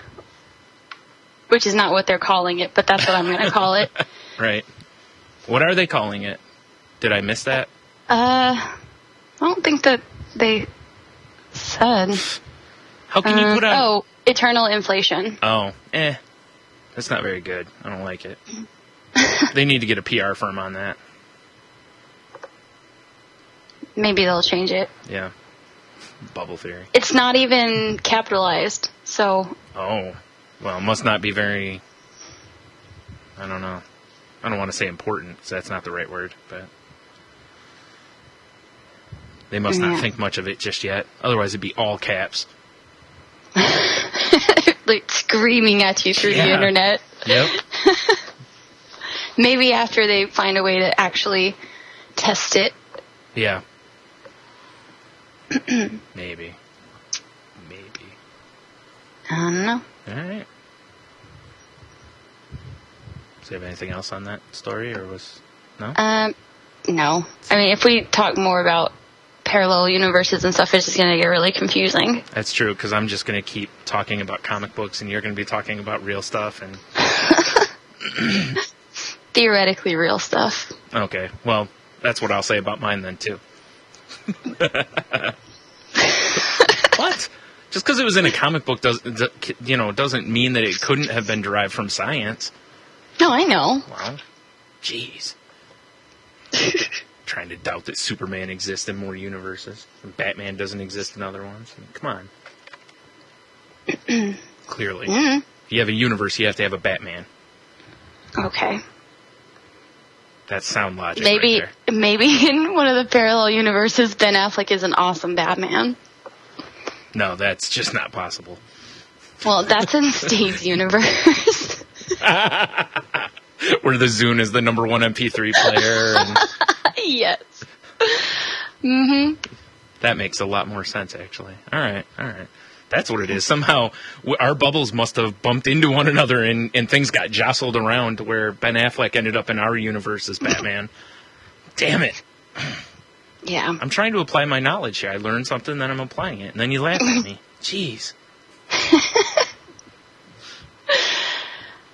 which is not what they're calling it, but that's what I'm going to call it. Right. What are they calling it? Did I miss that? I don't think that they said. How can you put on... Oh, eternal inflation. Oh, that's not very good. I don't like it. They need to get a PR firm on that. Maybe they'll change it. Yeah. Bubble theory. It's not even capitalized, so... Oh. Well, it must not be very... I don't know. I don't want to say important, because that's not the right word, but... They must not think much of it just yet. Otherwise, it'd be all caps. Like screaming at you through the internet. Yep. Maybe after they find a way to actually test it. Yeah. Maybe. I don't know. All right. Do you have anything else on that story, or was... No? No. I mean, if we talk more about parallel universes and stuff, it's just going to get really confusing. That's true, because I'm just going to keep talking about comic books, and you're going to be talking about real stuff, and... Theoretically real stuff. Okay, well, that's what I'll say about mine then, too. What? Just because it was in a comic book doesn't mean that it couldn't have been derived from science. No, I know. Well, jeez. Trying to doubt that Superman exists in more universes and Batman doesn't exist in other ones. I mean, come on. Clearly. If you have a universe, you have to have a Batman. Okay. That's sound logic. Maybe right there. maybe in one of the parallel universes, Ben Affleck is an awesome Batman. No, that's just not possible. Well, that's in Steve's universe. Where the Zune is the number one MP3 player. And yes. Mm-hmm. That makes a lot more sense, actually. All right. That's what it is. Somehow, our bubbles must have bumped into one another, and things got jostled around to where Ben Affleck ended up in our universe as Batman. Damn it. Yeah. I'm trying to apply my knowledge here. I learned something, then I'm applying it, and then you laugh at me. Jeez.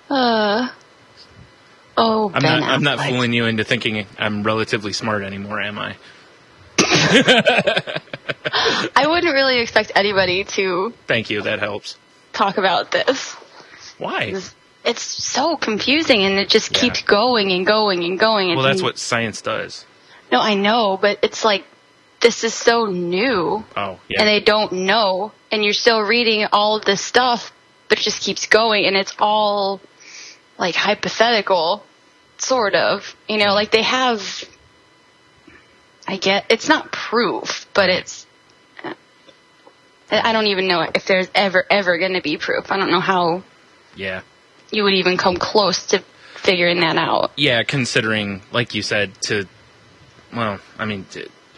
I'm not fooling you into thinking I'm relatively smart anymore, am I? I wouldn't really expect anybody to... Thank you, that helps. ...talk about this. Why? It's so confusing, and it just keeps going and going and going. Well, that's what science does. No, I know, but it's like, this is so new. Oh, yeah. And they don't know, and you're still reading all of this stuff, but it just keeps going, and it's all like hypothetical, sort of. You know, like they have. I get it's not proof, but it's. I don't even know if there's ever going to be proof. I don't know how. Yeah. You would even come close to figuring that out. Yeah, considering, like you said,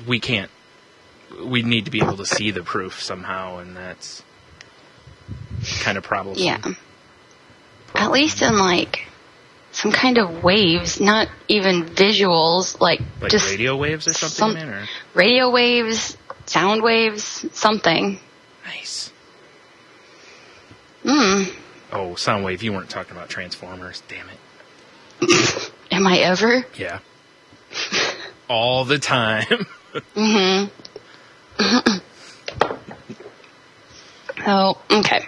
we can't. We need to be able to see the proof somehow, and that's kind of probably. Yeah. At least in, like, some kind of waves, not even visuals, like just radio waves or something, or radio waves, sound waves, something. Nice. Mm. Oh, Soundwave, you weren't talking about Transformers. Damn it. Am I ever? Yeah. All the time. Mm-hmm. Oh, okay.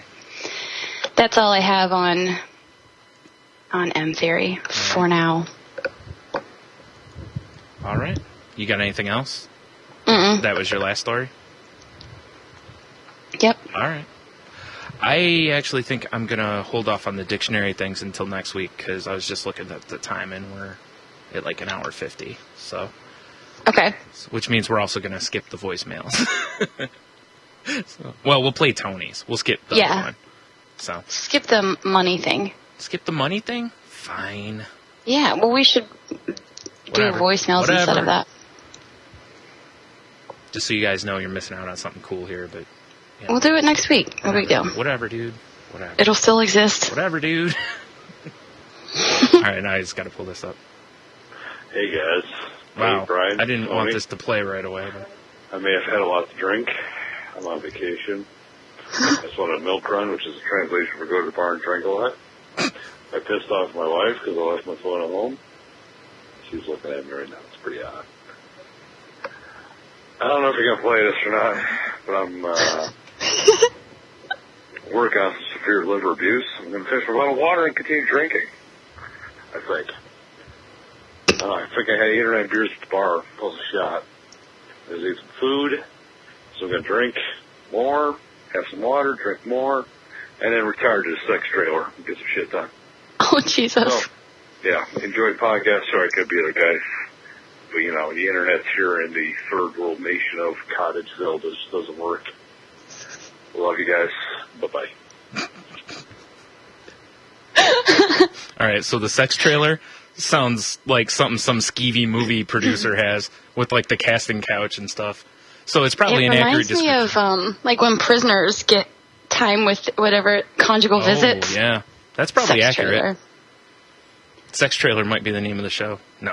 That's all I have on M Theory for now. All right. You got anything else? Mm-mm. That was your last story? Yep. All right. I actually think I'm going to hold off on the dictionary things until next week, because I was just looking at the time, and we're at like an hour 50. So. Okay. Which means we're also going to skip the voicemails. Well, we'll play Tony's. We'll skip the other one. So. Skip the money thing. Skip the money thing? Fine. Yeah, well, we should do voicemails instead of that. Just so you guys know you're missing out on something cool here, but... Yeah. We'll do it next week. No big deal. Whatever, dude. Whatever. It'll still exist. Whatever, dude. All right, now I just got to pull this up. Hey, guys. Wow. Hey, Brian. I didn't Tony. want this to play right away. But... I may have had a lot to drink. I'm on vacation. I just wanted a milk run, which is a translation for go to the bar and drink a lot. I pissed off my wife because I left my phone at home. She's looking at me right now. It's pretty odd. I don't know if you're going to play this or not, but I'm working on some severe liver abuse. I'm going to finish my bottle of water and continue drinking, I think. I think I had 8 or 9 beers at the bar, plus a shot. I'm going to eat some food, so I'm going to drink more, have some water, drink more, and then retire to the sex trailer and get some shit done. Oh, Jesus. So, yeah, enjoy the podcast. Sorry I could be other guys. But, you know, the internet's here in the third world nation of Cottageville just doesn't work. Love you guys. Bye-bye. All right, so the sex trailer sounds like something some skeevy movie producer has with, like, the casting couch and stuff. So it's probably an accurate description. It reminds me of, like, when prisoners get time with whatever conjugal visits. Oh, yeah. That's probably sex accurate. Trailer. Sex Trailer might be the name of the show. No.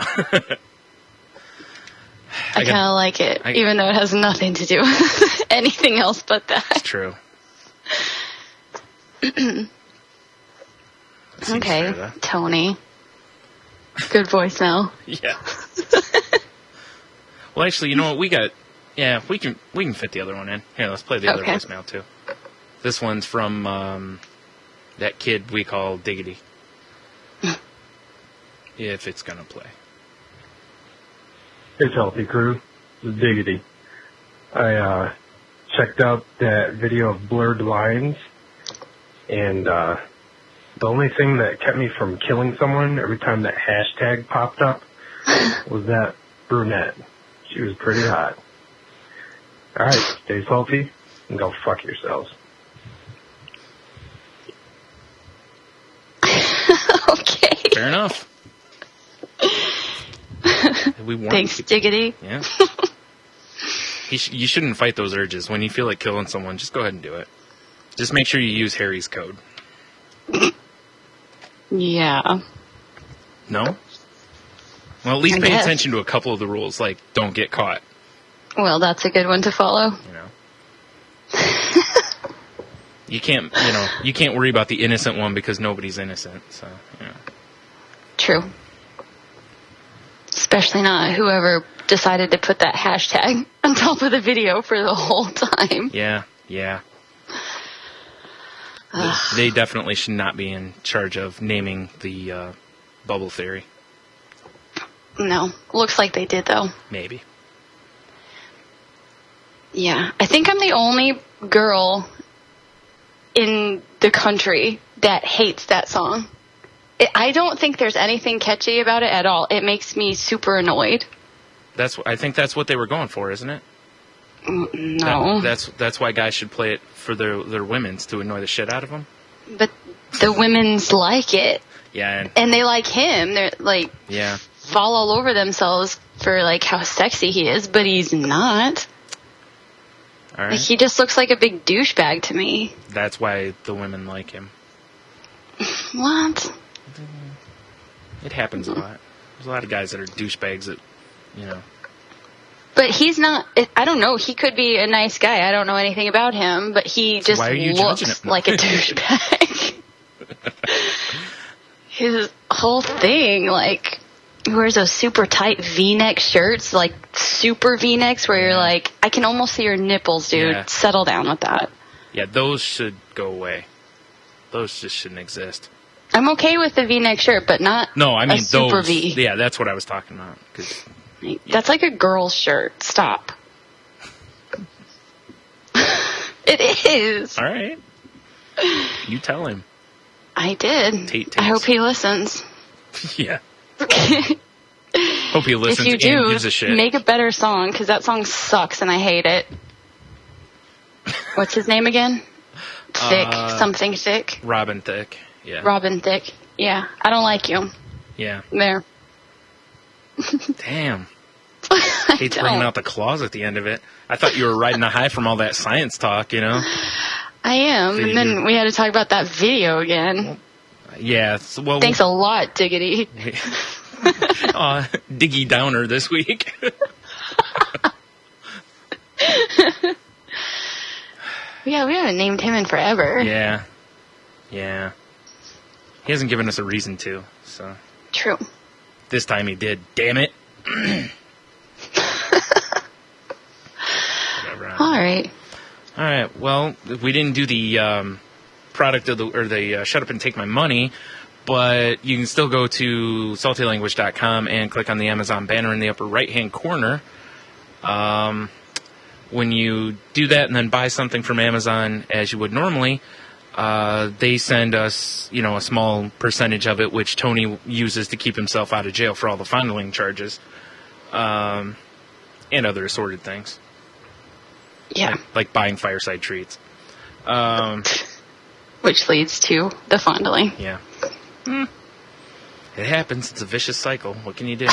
I kind of like it, even though it has nothing to do with anything else but that. It's true. Okay, Tony. Good voicemail. Yeah. Well, actually, you know what? We can fit the other one in. Here, let's play the other voicemail, too. This one's from that kid we call Diggity. If it's going to play. It's Healthy Crew. This is Diggity. I checked out that video of blurred lines, and the only thing that kept me from killing someone every time that hashtag popped up was that brunette. She was pretty hot. Alright, stay salty and go fuck yourselves. Okay. Fair enough. Thanks, Diggity. Yeah. You shouldn't fight those urges. When you feel like killing someone, just go ahead and do it. Just make sure you use Harry's code. Yeah. No? Well, at least pay attention to a couple of the rules, like don't get caught. Well, that's a good one to follow. You know. You can't worry about the innocent one because nobody's innocent, so, you know. True. Especially not whoever decided to put that hashtag on top of the video for the whole time. Yeah. They definitely should not be in charge of naming the bubble theory. No. Looks like they did, though. Maybe. Yeah. I think I'm the only girl in the country that hates that song. I don't think there's anything catchy about it at all. It makes me super annoyed. I think that's what they were going for, isn't it? No. That's why guys should play it for their women's, to annoy the shit out of them. But the women's like it. Yeah. And they like him. They're like, yeah, fall all over themselves for like how sexy he is, but he's not. All right. Like, he just looks like a big douchebag to me. That's why the women like him. What? It happens a lot. There's a lot of guys that are douchebags that, you know. But he's not, I don't know, he could be a nice guy. I don't know anything about him, but he just looks like a douchebag. His whole thing, like, he wears those super tight V-neck shirts, like super V-necks, where you're like, I can almost see your nipples, dude. Yeah. Settle down with that. Yeah, those should go away. Those just shouldn't exist. I'm okay with the V-neck shirt, but not a super those. V. Yeah, that's what I was talking about. 'Cause, That's like a girl's shirt. Stop. It is. All right. You tell him. I did. Tate. I hope he listens. Yeah. Hope he listens if you and do, gives a shit. make a better song, because that song sucks and I hate it. What's his name again? Thick. Something Thick. Robin Thicke. Yeah. Robin Thicke. Yeah. I don't like you. Yeah. There. Damn. Hate bringing out the claws at the end of it. I thought you were riding a high from all that science talk, you know? I am. And then we had to talk about that video again. Yeah. Well, thanks a lot, Diggity. Diggy Downer this week. Yeah, we haven't named him in forever. Yeah. Yeah. He hasn't given us a reason to, so. True. This time he did. Damn it. All right. All right. Well, we didn't do the product of the Shut Up and Take My Money, but you can still go to saltylanguage.com and click on the Amazon banner in the upper right-hand corner. When you do that and then buy something from Amazon as you would normally, they send us, a small percentage of it, which Tony uses to keep himself out of jail for all the fondling charges, and other assorted things. Yeah. Like buying Fireside treats. Which leads to the fondling. Yeah. It happens. It's a vicious cycle. What can you do?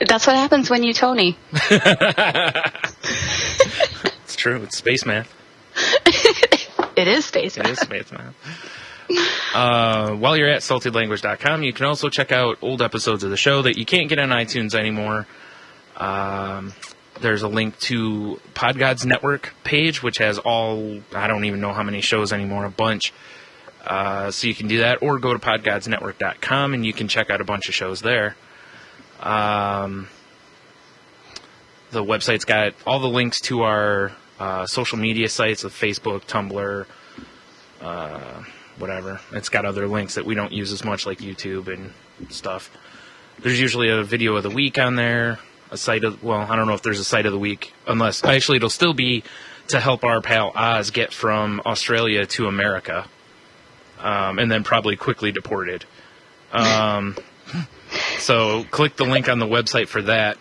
That's what happens when you Tony. It's true. It's space math. It is space math. It is space math. While you're at saltylanguage.com, you can also check out old episodes of the show that you can't get on iTunes anymore. There's a link to PodGods Network page, which has I don't even know how many shows anymore, a bunch. So you can do that, or go to podgodsnetwork.com and you can check out a bunch of shows there. The website's got all the links to our social media sites of Facebook, Tumblr, whatever. It's got other links that we don't use as much, like YouTube and stuff. There's usually a video of the week on there, I don't know if there's a site of the week, unless, actually it'll still be to help our pal Oz get from Australia to America, and then probably quickly deported. So click the link on the website for that,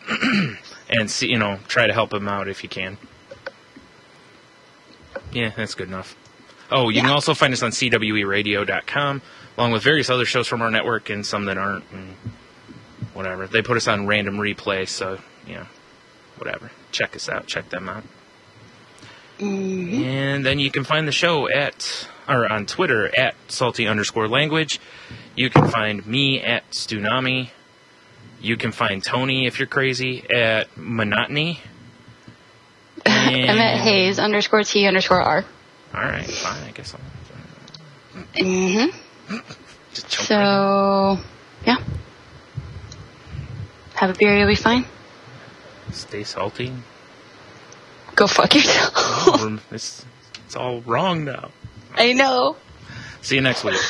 and see, try to help him out if you can. Yeah, that's good enough. Oh, you can also find us on CWEradio.com, along with various other shows from our network and some that aren't, and whatever. They put us on random replay, so, whatever. Check us out. Check them out. Mm-hmm. And then you can find the show on Twitter at salty_language. You can find me at Stunami. You can find Tony, if you're crazy, at Monotony. I'm at Hayes_T_R. All right, fine. I guess I'll. Mm-hmm. So, yeah. Have a beer, you'll be fine. Stay salty. Go fuck yourself. It's all wrong now. I know. See you next week.